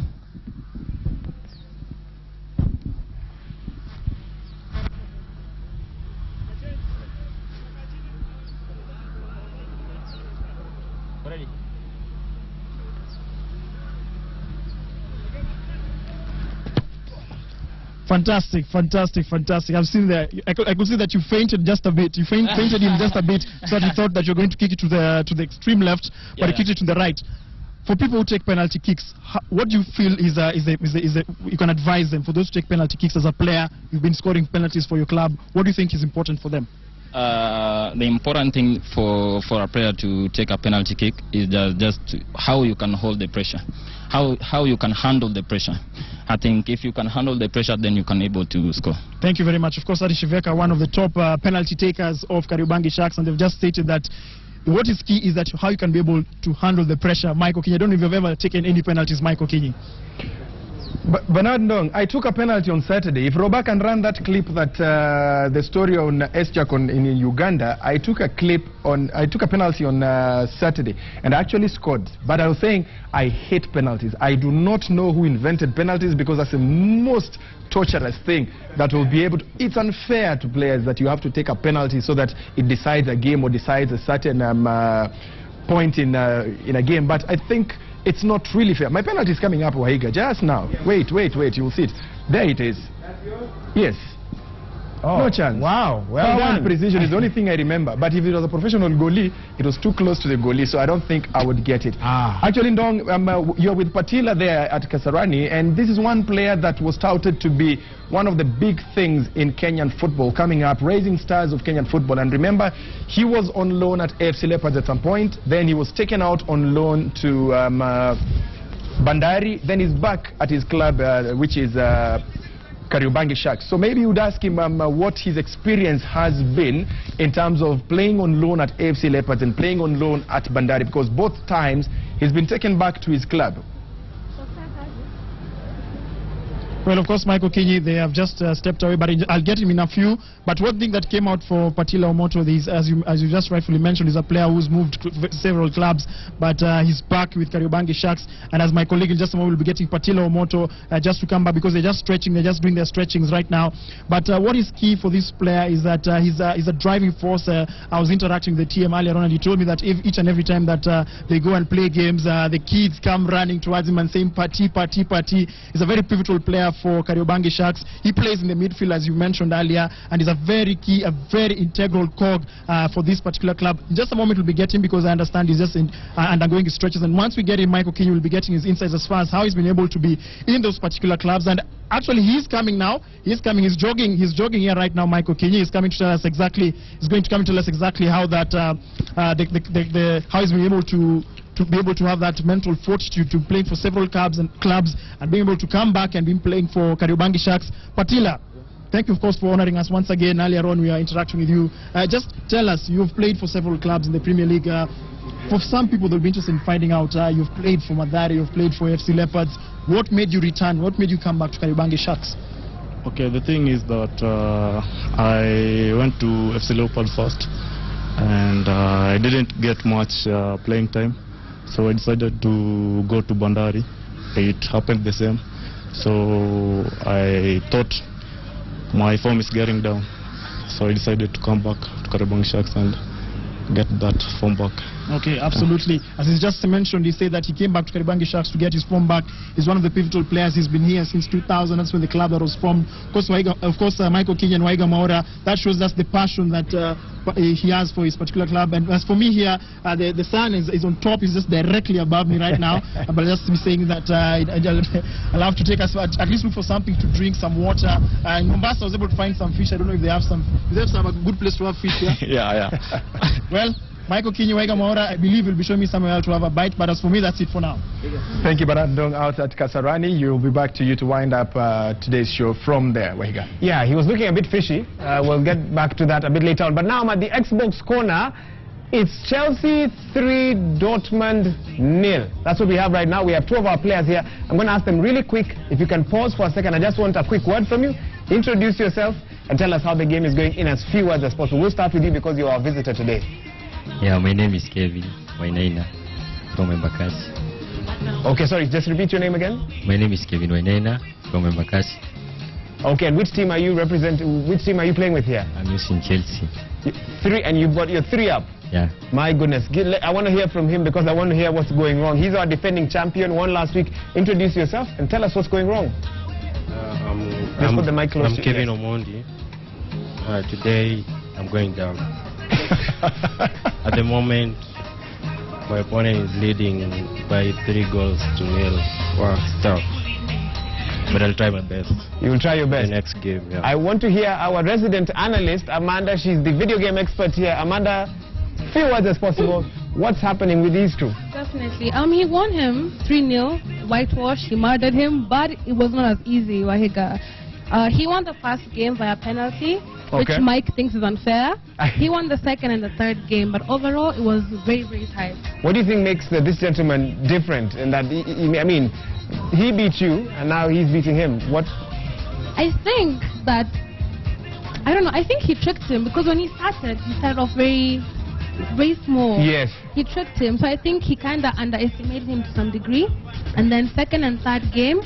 Fantastic. I've seen that. I could see that you fainted just a bit. You fainted him just a bit, so that you thought that you're going to kick it to the extreme left, but you kicked it to the right. For people who take penalty kicks, what do you feel is you can advise them for those who take penalty kicks as a player? You've been scoring penalties for your club. What do you think is important for them? The important thing for a player to take a penalty kick is just how you can hold the pressure, how you can handle the pressure. I think if you can handle the pressure, then you can able to score. Thank you very much. Of course, Adi Shiveka, one of the top penalty takers of Kariobangi Sharks, and they've just stated that what is key is that how you can be able to handle the pressure. Mike Okinyi, I don't know if you've ever taken any penalties, Mike Okinyi. Bernard Ndong, I took a penalty on Saturday. If Roba can run that clip, that the story on Esjak in Uganda, I took a penalty on Saturday and I actually scored. But I was saying I hate penalties. I do not know who invented penalties, because that's the most torturous thing that will be able to. It's unfair to players that you have to take a penalty so that it decides a game or decides a certain point in a game. But I think it's not really fair. My penalty is coming up, Wahiga, just now. Wait, you will see it. There it is. Yes. Oh, no chance. Wow. Well done. Precision is the only thing I remember. But if it was a professional goalie, it was too close to the goalie, so I don't think I would get it. Actually, Ndong, you're with Patila there at Kasarani, and this is one player that was touted to be one of the big things in Kenyan football coming up, raising stars of Kenyan football. And remember, he was on loan at AFC Leopards at some point. Then he was taken out on loan to Bandari. Then he's back at his club, which is Kariobangi Sharks. So maybe you would ask him what his experience has been in terms of playing on loan at AFC Leopards and playing on loan at Bandari, because both times he's been taken back to his club. Well, of course, Michael Okinyi, they have just stepped away, but I'll get him in a few. But one thing that came out for Patila Omoto is, as you just rightfully mentioned, is a player who's moved to several clubs, but he's back with Kariobangi Sharks. And as my colleague in just a moment will be getting Patila Omoto just to come back, because they're just stretching, they're just doing their stretchings right now. But what is key for this player is that he's a driving force. I was interacting with the TM earlier on, and he told me that each and every time that they go and play games, the kids come running towards him and saying, "Pati, Pati, Pati." He's a very pivotal player for Kariobangi Sharks. He plays in the midfield, as you mentioned earlier, and is a very key, a very integral cog for this particular club. In just a moment we'll be getting, because I understand he's just undergoing his stretches, and once we get him, Michael Okinyi will be getting his insights as far as how he's been able to be in those particular clubs. And actually he's coming now. He's jogging here right now. Michael Okinyi is coming to tell us exactly. He's going to come and tell us exactly how that how he's been able to be able to have that mental fortitude to play for several clubs and being able to come back and be playing for Kariobangi Sharks. Patila, thank you, of course, for honoring us once again. Earlier on, we are interacting with you. Just tell us, you've played for several clubs in the Premier League. For some people, they'll be interested in finding out, you've played for Mathare, you've played for FC Leopards. What made you return? What made you come back to Kariobangi Sharks? Okay, the thing is that I went to FC Leopards first, and I didn't get much playing time, so I decided to go to Bandari. It happened the same, so I thought my form is getting down, so I decided to come back to Kariobangi Sharks and get that form back. Okay, absolutely. As he's just mentioned, he said that he came back to Kariobangi Sharks to get his form back. He's one of the pivotal players. He's been here since 2000. That's when the club that was formed. Of course, Michael Kinyi and Waiga Maora. That shows us the passion that he has for his particular club. And as for me here, the sun is on top. He's just directly above me right now. But just to be saying that I'll have to take us at least look for something to drink, some water. In Mombasa, I was able to find some fish. I don't know if they have some. Do they have a good place to have fish here? Yeah. Well, Michael Kinyi, Waiga Maora, I believe will be showing me somewhere else to have a bite, but as for me, that's it for now. Thank you, Bernard Ndong out at Kasarani. You'll be back to you to wind up today's show from there, Waiga. Yeah, he was looking a bit fishy. We'll get back to that a bit later on. But now I'm at the Xbox corner. It's Chelsea 3, Dortmund 0. That's what we have right now. We have two of our players here. I'm going to ask them really quick. If you can pause for a second, I just want a quick word from you. Introduce yourself and tell us how the game is going in as few words as possible. We'll start with you because you are our visitor today. Yeah, my name is Kevin Wainaina from Embakasi. Okay, sorry, just repeat your name again. My name is Kevin Wainaina from Embakasi. Okay, and which team are you representing? Which team are you playing with here? I'm using Chelsea. 3, and you've got your 3 up. Yeah. My goodness, I want to hear from him because I want to hear what's going wrong. He's our defending champion, won last week. Introduce yourself and tell us what's going wrong. I'm put the mic close to Kevin Omondi. Today I'm going down. At the moment, my opponent is leading by 3 goals to 0. Wow, tough. But I'll try my best. You will try your best? The next game, yeah. I want to hear our resident analyst, Amanda. She's the video game expert here. Amanda, few words as possible. What's happening with these two? Definitely. He won him 3-0, whitewashed, he murdered him, but it was not as easy, Wahiga. He won the first game by a penalty, which Mike thinks is unfair. He won the second and the third game, but overall it was very, very tight. What do you think makes this gentleman different in that, I mean, he beat you and now he's beating him? What? I think that, I don't know, I think he tricked him because when he started off very small. Yes. He tricked him, so I think he kind of underestimated him to some degree. And then second and third game,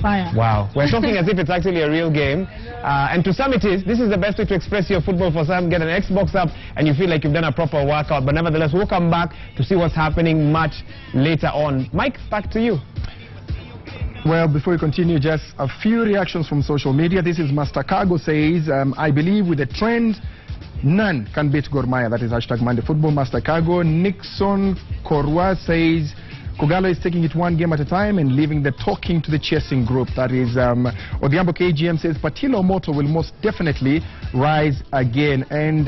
fire. Wow. We're talking as if it's actually a real game. And to some it is. This is the best way to express your football. For some, get an Xbox up and you feel like you've done a proper workout. But nevertheless, we'll come back to see what's happening much later on. Mike, back to you. Well, before we continue, just a few reactions from social media. This is Master Cargo says, I believe with the trend, none can beat Gor Mahia. That is hashtag Monday Football. Master Cargo. Nixon Korwa says, Kogalo is taking it one game at a time and leaving the talking to the chasing group. That is Odhiambo KGM says Patilo Moto will most definitely rise again. And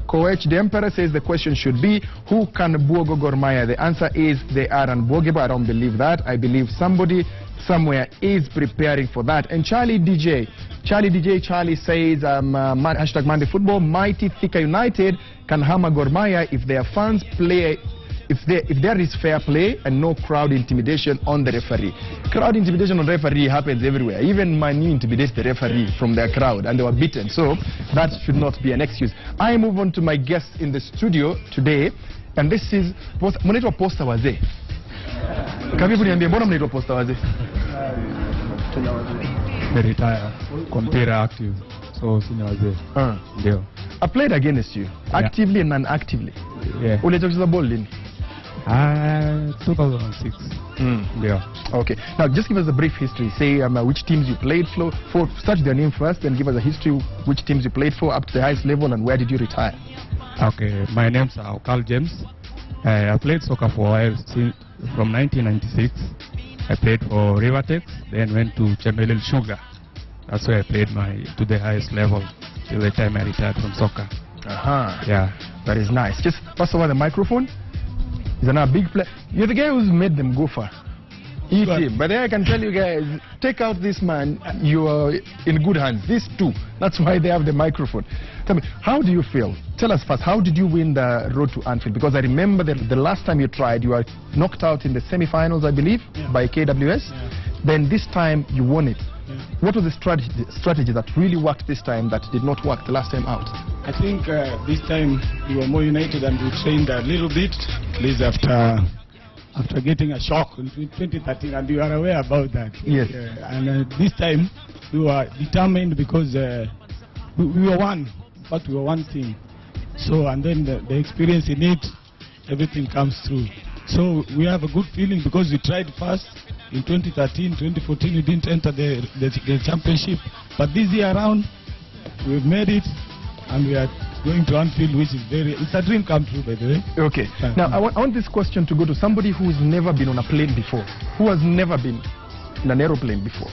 Coach the Emperor says the question should be, who can Buogo Gor Mahia? The answer is they are unbuogable. I don't believe that. I believe somebody somewhere is preparing for that. And Charlie says hashtag Monday Football, mighty Thika United can hammer Gor Mahia if their fans play. If there is fair play and no crowd intimidation on the referee. Crowd intimidation on the referee happens everywhere. Even Man U intimidates the referee from their crowd and they were beaten. So that should not be an excuse. I move on to my guest in the studio today, and this is mnaitwa Posta Wazee. Karibu niambie, mbona mnaitwa Posta Wazee? Retire kwa mpira active. So sina wazee. Ndio. I played against you actively and non-actively. Yeah. Ulicheza ball lini? 2006. Yeah. Okay. Now, just give us a brief history. Say which teams you played for. Start their name first, then give us a history which teams you played for up to the highest level and where did you retire? Okay. My name's Carl James. I played soccer for a while from 1996. I played for Rivertex, then went to Chemelil Sugar. That's where I played to the highest level till the time I retired from soccer. Yeah. That is nice. Just pass over the microphone. He's a big player. You're the guy who's made them go far. Eat him. But I can tell you guys, take out this man, you are in good hands. These two. That's why they have the microphone. Tell me, how do you feel? Tell us first, how did you win the road to Anfield? Because I remember the last time you tried, you were knocked out in the semi-finals, I believe, by KWS. Then this time you won it. What was the strategy that really worked this time that did not work the last time out? I think this time we were more united and we trained a little bit. This after getting a shock in 2013, and you are aware about that. Yes. And this time we were determined because we were one, but we were one team. So, and then the experience in it, everything comes through. So we have a good feeling because we tried first in 2013, 2014 we didn't enter the championship. But this year around, we've made it and we are going to Anfield, which is it's a dream come true, by the way. Okay. Now, I want this question to go to somebody who's never been on a plane before, who has never been in an aeroplane before.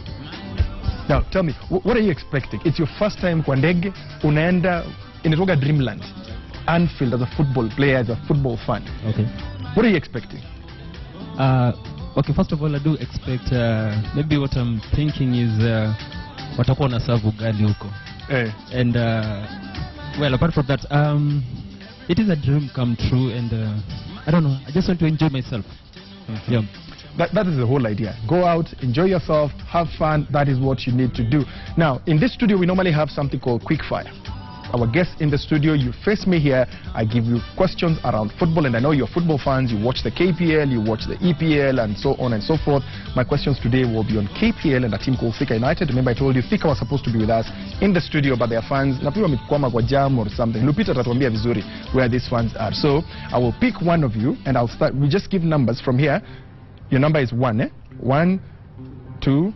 Now, tell me, what are you expecting? It's your first time kwa ndege, unaenda inatoka dreamland, Anfield, as a football player, as a football fan. Okay. What are you expecting? Okay, first of all, I do expect, maybe what I'm thinking is, watakuwa na serve ugali huko. And, well, apart from that, it is a dream come true, and I don't know, I just want to enjoy myself. Yeah. That is the whole idea. Go out, enjoy yourself, have fun. That is what you need to do. Now, in this studio, we normally have something called Quickfire. Our guests in the studio, you face me here, I give you questions around football, and I know you're football fans, you watch the KPL, you watch the EPL, and so on and so forth. My questions today will be on KPL and a team called Thika United. Remember, I told you Thika was supposed to be with us in the studio, but their fans, na pia wamekwama kwa jam or something. Lupita tatuambia vizuri where these fans are. So, I will pick one of you, and I'll start. We just give numbers from here. Your number is 1, eh? 1, 2,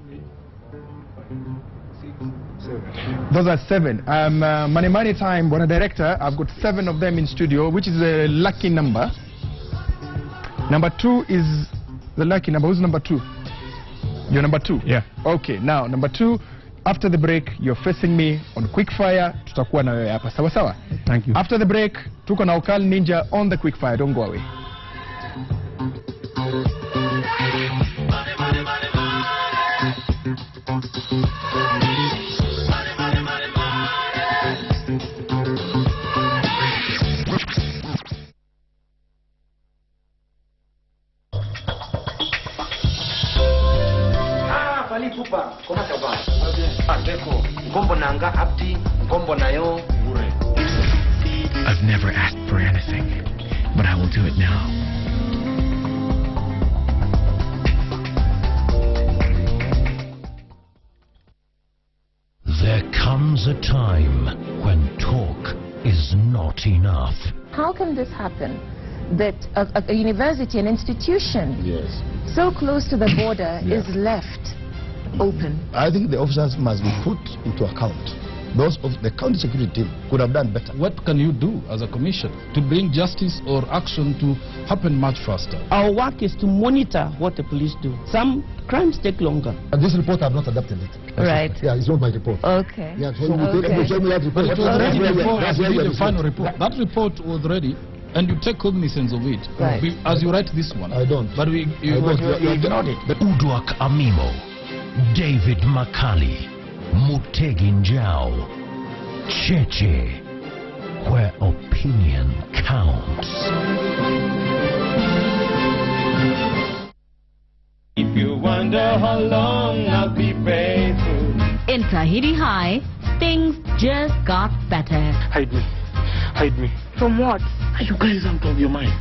those are 7. Money time, Bwana Director. I've got 7 of them in studio, which is a lucky number. Number 2 is the lucky number. Who's number 2? You're number 2? Yeah. Okay, now, number 2, after the break, you're facing me on Quickfire. Tutakuwa na wewe hapa. Sawa sawa? Thank you. After the break, tuko na Okal Ninja on the Quickfire. Don't go away. I've never asked for anything, but I will do it now. There comes a time when talk is not enough. How can this happen? That a university, an institution, so close to the border is left open? I think the officers must be put into account. Those of the county security team could have done better. What can you do as a commission to bring justice or action to happen much faster? Our work is to monitor what the police do. Some crimes take longer. And this report, I have not adopted it. Right. Yeah, it's not my report. Okay. Yeah, so show me that report. But it was ready before as we did the final report. That report was ready, and you take cognizance of it. Right. As you write this one. I don't. But you ignored it. Uduak Amimo, David Makali, Mutegi Njau, Cheche, where opinion counts. If you wonder how long I'll be faithful. In Tahiti High, things just got better. Hide me. Hide me. From what? Are you guys out of your mind?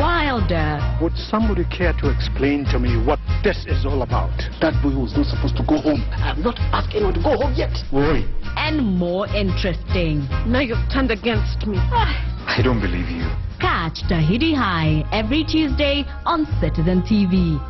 Wilder. Would somebody care to explain to me what this is all about? That boy was not supposed to go home. I have not asked anyone to go home yet. Oi. And more interesting. Now you've turned against me. I don't believe you. Catch Tahiti High every Tuesday on Citizen TV.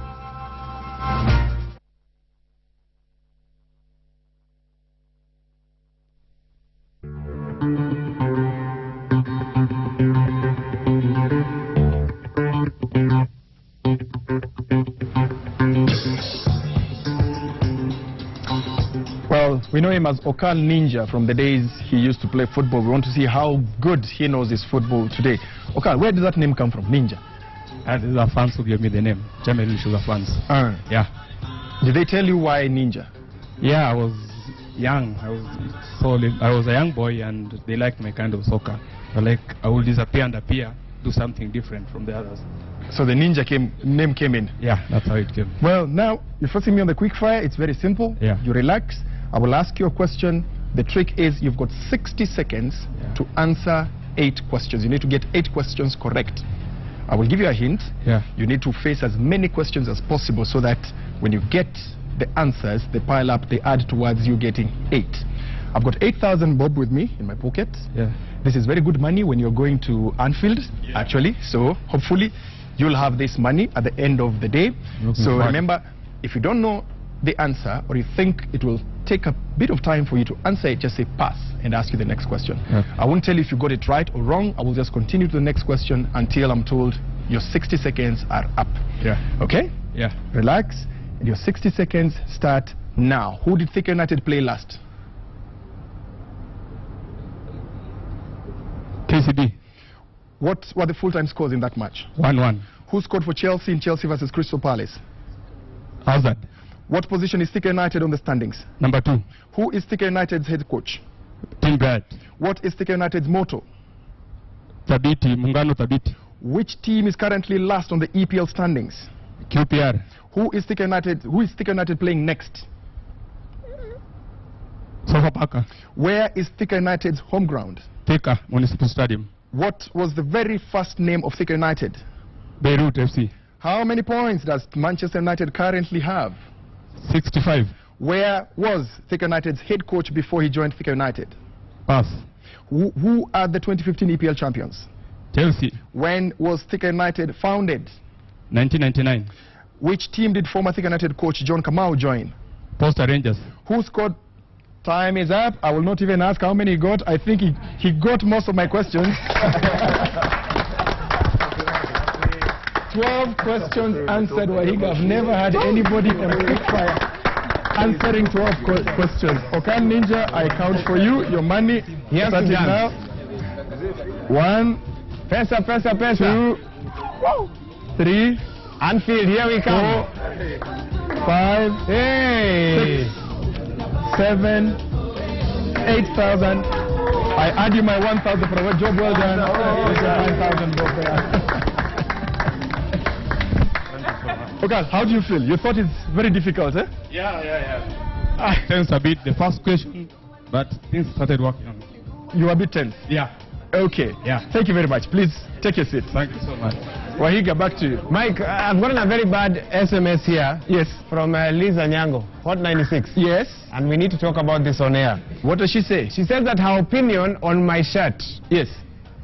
Well, we know him as Okal Ninja from the days he used to play football. We want to see how good he knows his football today. Okal, where did that name come from, Ninja? These are fans who gave me the name, Chemelil Sugar fans. Yeah. Did they tell you why Ninja? Yeah, I was young. I was a young boy, and they liked my kind of soccer. I would disappear and appear. do something different from the others. So the Ninja name came in. Yeah, that's how it came. Well, now you're forcing me on the quick fire. It's very simple. Yeah. You relax. I will ask you a question. The trick is you've got 60 seconds to answer 8 questions. You need to get 8 questions correct. I will give you a hint. Yeah. You need to face as many questions as possible so that when you get the answers, they pile up, they add towards you getting 8. I've got 8,000 bob with me in my pocket. Yeah. This is very good money when you're going to Anfield, actually. So hopefully you'll have this money at the end of the day. So remember, if you don't know the answer or you think it will take a bit of time for you to answer it, just say pass and ask you the next question. I won't tell you if you got it right or wrong. I will just continue to the next question until I'm told your 60 seconds are up. Yeah. Okay? Yeah. Relax. And your 60 seconds start now. Who did Thika United play last? KCB. What were the full-time scores in that match? 1-1. Who scored for Chelsea in Chelsea versus Crystal Palace? Hazard. What position is Thika United on the standings? Number 2. Who is Thika United's head coach? Tim Brad. What is Thika United's motto? Thabiti, Muungano Thabiti. Which team is currently last on the EPL standings? QPR. Who is Thika United playing next? Sofapaka. Where is Thika United's home ground? Thika Municipal Stadium. What was the very first name of Thika United? Beirut FC. How many points does Manchester United currently have? 65. Where was Thika United's head coach before he joined Thika United? Pass. Who are the 2015 EPL champions? Chelsea. When was Thika United founded? 1999. Which team did former Thika United coach John Kamau join? Posta Rangers. Who scored? Time is up. I will not even ask how many he got. I think he got most of my questions. 12 questions answered, Wahiga. I've never had anybody in quickfire answering 12 questions. Okan Ninja, I count for you. Your money. Yes, starting now. 1. Pesa, pesa, pesa. 2. 3. Anfield, here we come. 4. 5. Hey. 6. 7, 8,000. I add you my 1,000 for a job well done. 9,000 both there. Okay, how do you feel? You thought it's very difficult, eh? Yeah. Tense a bit, the first question, but things started working on it. You were a bit tense? Yeah. Okay. Yeah. Thank you very much. Please take your seat. Thank you so much. Wahiga, back to you. Mike, I've gotten a very bad SMS here. Yes. From Lisa Nyango, Hot 96. Yes. And we need to talk about this on air. What does she say? She says that her opinion on my shirt. Yes.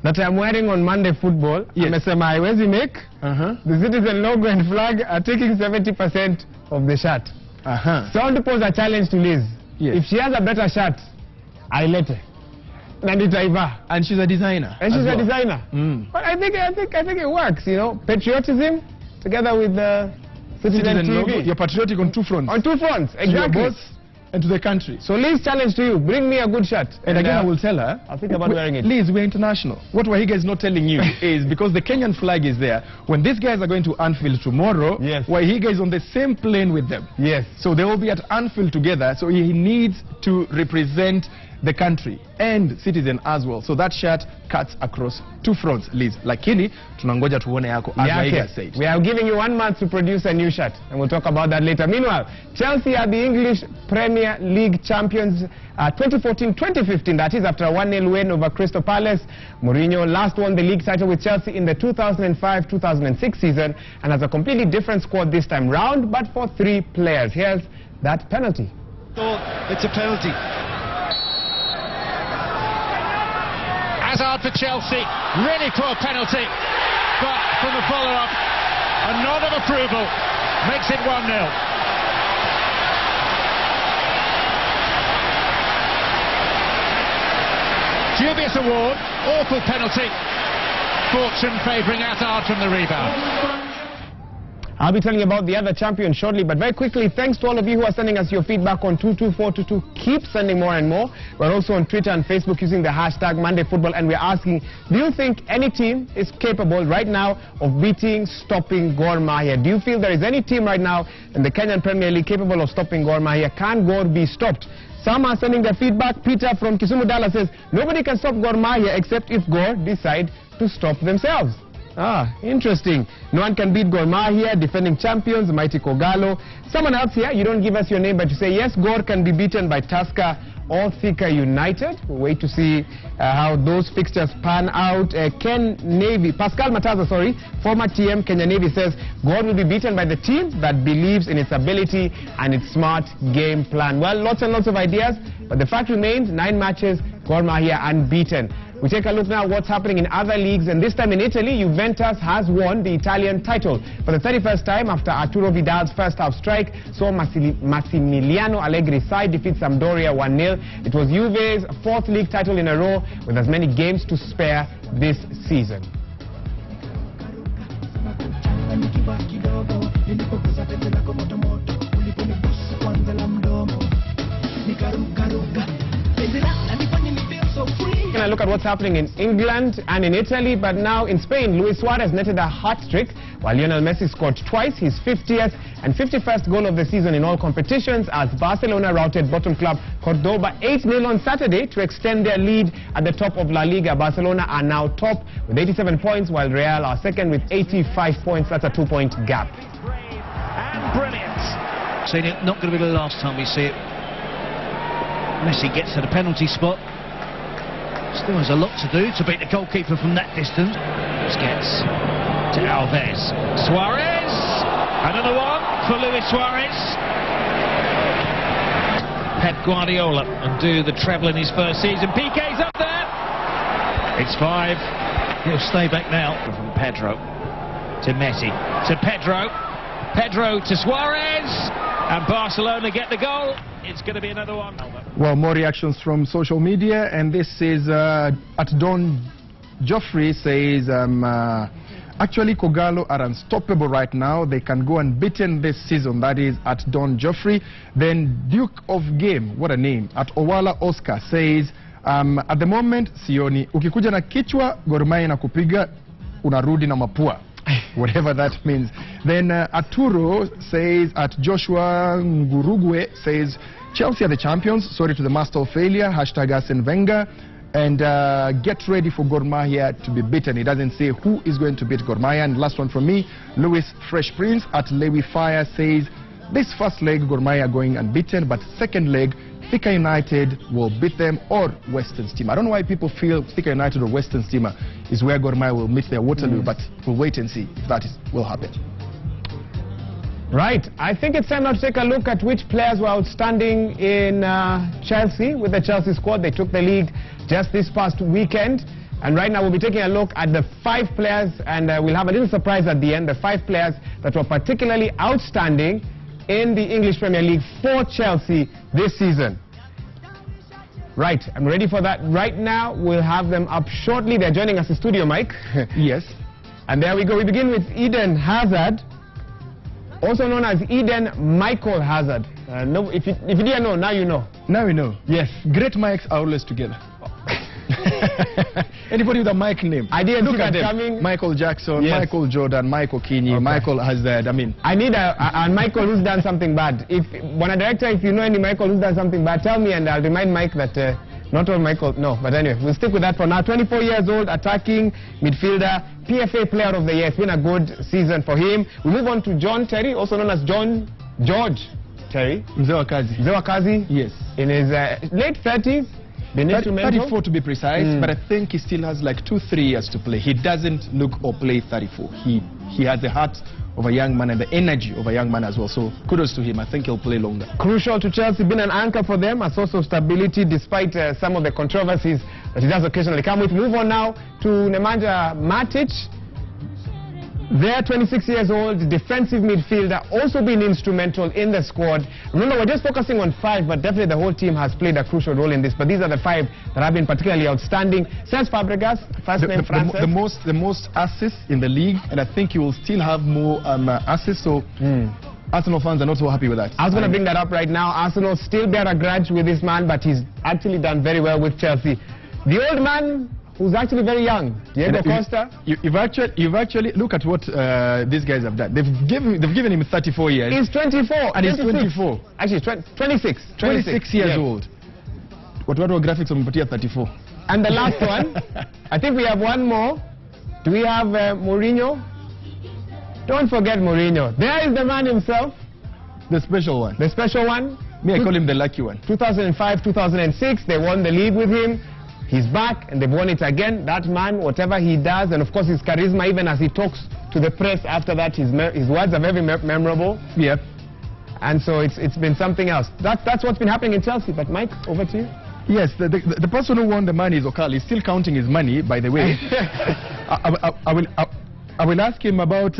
That I'm wearing on Monday Football. Yes. Amesema haiwezi make. The Citizen logo and flag are taking 70% of the shirt. So I want to pose a challenge to Liz. Yes. If she has a better shirt, ailete. And she's a designer. And she's a designer. But I think it works, you know. Patriotism together with the Citizen TV. Logo. You're patriotic on 2 fronts. On 2 fronts, exactly. To your boss and to the country. So Liz, challenge to you, bring me a good shirt. And again, I will tell her. I'll think about wearing it. Liz, we're international. What Wahiga is not telling you is because the Kenyan flag is there, when these guys are going to Anfield tomorrow, yes, Wahiga is on the same plane with them. Yes. So they will be at Anfield together, so he needs to represent the country and Citizen as well. So that shirt cuts across 2 fronts, Liz. Lakini tunangoja tuone yako, as Wahiga said. We are giving you 1 month to produce a new shirt, and we'll talk about that later. Meanwhile, Chelsea are the English Premier League champions 2014-2015. That is after a 1-0 win over Crystal Palace. Mourinho last won the league title with Chelsea in the 2005-2006 season and has a completely different squad this time round, but for 3 players. Here's that penalty. It's a penalty. Hazard for Chelsea, really poor penalty, but from the follow-up, a nod of approval makes it 1-0. Dubious award, awful penalty, fortune favouring Hazard from the rebound. I'll be telling you about the other champion shortly, but very quickly, thanks to all of you who are sending us your feedback on 22422. Keep sending more and more. We're also on Twitter and Facebook using the hashtag MondayFootball, and we're asking, do you think any team is capable right now of stopping Gor Mahia? Do you feel there is any team right now in the Kenyan Premier League capable of stopping Gor Mahia? Can Gor be stopped? Some are sending their feedback. Peter from Kisumu Dala says, nobody can stop Gor Mahia except if Gor decide to stop themselves. Interesting. No one can beat Gor Mahia, defending champions, mighty Kogalo. Someone else here, you don't give us your name, but you say, yes, Gor can be beaten by Tusker or Thika United. We'll wait to see how those fixtures pan out. Pascal Mataza, former TM Kenya Navy says, Gor will be beaten by the team that believes in its ability and its smart game plan. Well, lots and lots of ideas, but the fact remains, 9 matches, Gor Mahia unbeaten. We take a look now at what's happening in other leagues, and this time in Italy, Juventus has won the Italian title for the 31st time after Arturo Vidal's first half strike saw Massimiliano Allegri's side defeat Sampdoria 1-0. It was Juve's 4th league title in a row, with as many games to spare this season. I look at what's happening in England and in Italy, but now in Spain, Luis Suarez netted a hat-trick, while Lionel Messi scored twice, his 50th and 51st goal of the season in all competitions, as Barcelona routed bottom club Cordoba 8-0 on Saturday to extend their lead at the top of La Liga. Barcelona are now top with 87 points, while Real are second with 85 points. That's a 2-point gap. And brilliant. So not going to be the last time we see it. Messi gets to the penalty spot. Still has a lot to do to beat the goalkeeper from that distance. Busquets to Alves. Suarez! Another one for Luis Suarez. Pep Guardiola and do the treble in his first season. Piqué's up there. It's 5. He'll stay back now. From Pedro to Messi to Pedro. Pedro to Suarez. And Barcelona get the goal. It's going to be another one. Well, more reactions from social media, and this is at Don Joffrey says, actually Kogalo are unstoppable right now. They can go unbeaten this season. That is at Don Joffrey. Then Duke of Game, what a name, at Owala Oscar says, at the moment sioni, ukikuja na kichwa Gor Mahia na kupiga unarudi na mapua. Whatever that means. Then Arturo says, at Joshua Ngurugwe says, Chelsea are the champions, sorry to the master of failure, hashtag Arsene Wenger, and get ready for Gor Mahia to be beaten. He doesn't say who is going to beat Gor Mahia. And last one from me, Louis Fresh Prince at Lewy Fire says, this first leg Gor Mahia going unbeaten, but second leg Thika United will beat them, or Western Stima. I don't know why people feel Thika United or Western Stima is where Gor Mahia will meet their Waterloo, but we'll wait and see if that will happen. Right, I think it's time now to take a look at which players were outstanding in Chelsea. With the Chelsea squad, they took the lead just this past weekend. And right now we'll be taking a look at the 5 players, and we'll have a little surprise at the end, the 5 players that were particularly outstanding in the English Premier League for Chelsea this season. Right, I'm ready for that right now. We'll have them up shortly. They're joining us in studio, Mike. Yes. And there we go. We begin with Eden Hazard, also known as Eden Michael Hazard. No, if you didn't know, now you know. Now you know. Yes. Great Mikes are always together. Anybody with a Mike name. I didn't look at them. Coming. Michael Jackson, yes. Michael Jordan, Michael Keane, okay. Michael Hazard. I need a Michael who's done something bad. If one director, if you know any Michael who's done something bad, tell me and I'll remind Mike that not all Michael. No, but anyway, we'll stick with that for now. 24 years old, attacking midfielder, PFA Player of the Year. It's been a good season for him. We move on to John Terry, also known as George Terry. Mzee wa kazi. Yes. In his late 30s. 34 to be precise, but I think he still has like 2-3 years to play. He doesn't look or play 34. He has the heart of a young man and the energy of a young man as well. So kudos to him. I think he'll play longer. Crucial to Chelsea, been an anchor for them, a source of stability despite some of the controversies that he does occasionally come with. Move on now to Nemanja Matic. They're 26 years old, defensive midfielder, also been instrumental in the squad. Remember, we're just focusing on 5, but definitely the whole team has played a crucial role in this. But these are the 5 that have been particularly outstanding. Cesc Fabregas, first name Francis. The most assists in the league, and I think he will still have more assists. So Arsenal fans are not so happy with that. I was going to bring that up right now. Arsenal still bear a grudge with this man, but he's actually done very well with Chelsea. The old man, who's actually very young, Diego Costa. You've actually look at what these guys have done. They've given him 34 years. He's 24. And he's 24. Actually, 26. 26 years old. What graphics of Mpatia 34? And the last one, I think we have one more. Do we have Mourinho? Don't forget Mourinho. There is the man himself. The special one. The special one. Me, I call him the lucky one. 2005, 2006, they won the league with him. He's back and they've won it again. That man, whatever he does, and of course his charisma, even as he talks to the press after that, his words are very memorable. Yep. And so it's been something else. That's what's been happening in Chelsea. But Mike, over to you. Yes, the person who won the money is Okal. He's still counting his money, by the way. I will ask him about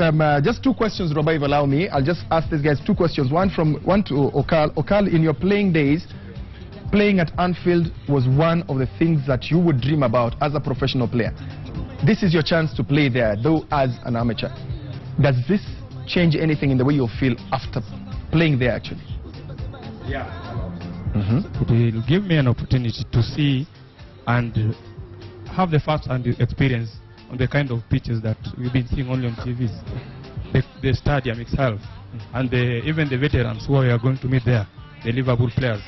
just two questions, Roba, if you allow me. I'll just ask these guys two questions. One to Okal. Okal, in your playing days, playing at Anfield was one of the things that you would dream about as a professional player. This is your chance to play there, though as an amateur. Does this change anything in the way you feel after playing there, actually? Yeah. It will give me an opportunity to see and have the first-hand experience on the kind of pitches that we've been seeing only on TVs. The stadium itself, and even the veterans who we are going to meet there, the Liverpool players.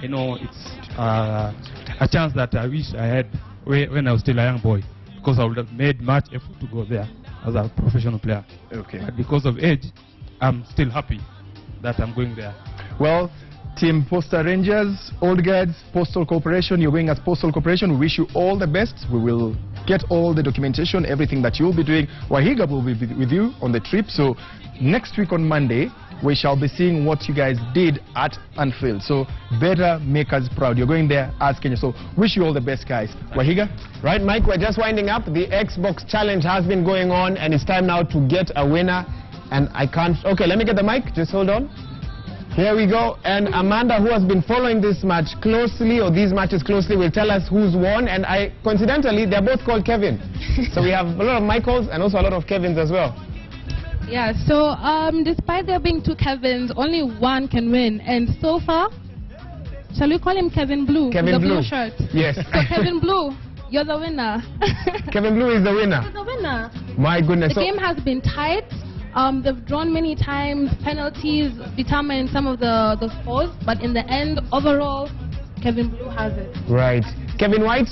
You know, it's a chance that I wish I had when I was still a young boy, because I would have made much effort to go there as a professional player. Okay. But because of age, I'm still happy that I'm going there. Well, Team Posta Rangers, Old Guards, Postal Corporation, you're going as Postal Corporation. We wish you all the best. We will get all the documentation, everything that you'll be doing. Wahiga will be with you on the trip. So next week on Monday, we shall be seeing what you guys did at Anfield. So better make us proud. You're going there as Kenya. So wish you all the best, guys. Wahiga? Right, Mike, we're just winding up. The Xbox challenge has been going on, and it's time now to get a winner. And I can't... Okay, let me get the mic. Just hold on. Here we go, and Amanda, who has been following this match closely, or these matches closely, will tell us who's won. And coincidentally, they're both called Kevin. So we have a lot of Michaels and also a lot of Kevins as well. Yeah, so despite there being two Kevins, only one can win. And so far, shall we call him Kevin Blue? Kevin the Blue. blue shirt. Yes. So Kevin Blue, you're the winner. Kevin Blue is the winner. You're the winner. My goodness. The game has been tight. They've drawn many times. Penalties determine some of the scores, but in the end, overall, Kevin Blue has it. Right. Kevin White,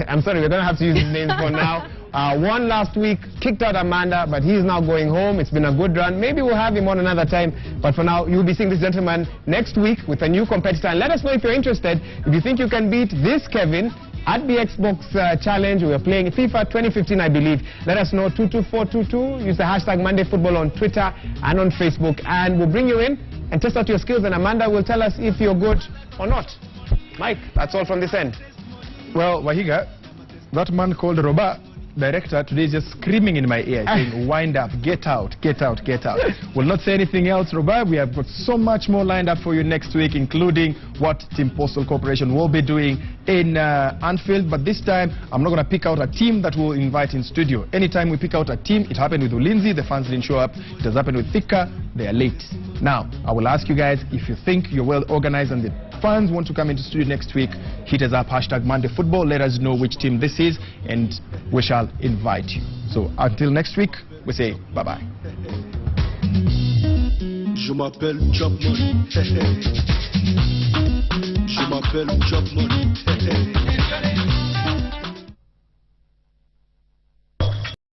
I'm sorry, we're going to have to use his name for now. Won last week, kicked out Amanda, but he's now going home. It's been a good run. Maybe we'll have him on another time. But for now, you'll be seeing this gentleman next week with a new competitor. And let us know if you're interested. If you think you can beat this Kevin at the Xbox Challenge, we are playing FIFA 2015, I believe. Let us know, 22422. Use the hashtag MondayFootball on Twitter and on Facebook. And we'll bring you in and test out your skills. And Amanda will tell us if you're good or not. Mike, that's all from this end. Well, Wahiga, that man called Roba, director, today is just screaming in my ear, saying, wind up, get out, get out, get out. We'll not say anything else, Roba. We have got so much more lined up for you next week, including what Team Postal Corporation will be doing in Anfield. But this time, I'm not going to pick out a team that we'll invite in studio. Anytime we pick out a team, it happened with Ulinzi, the fans didn't show up. It has happened with Thika, they are late. Now, I will ask you guys, if you think you're well organized and the fans want to come into studio next week, hit us up, hashtag MondayFootball. Let us know which team this is, and we shall invite you. So until next week, we say bye-bye. Je m'appelle Job Money. Je m'appelle Job Money.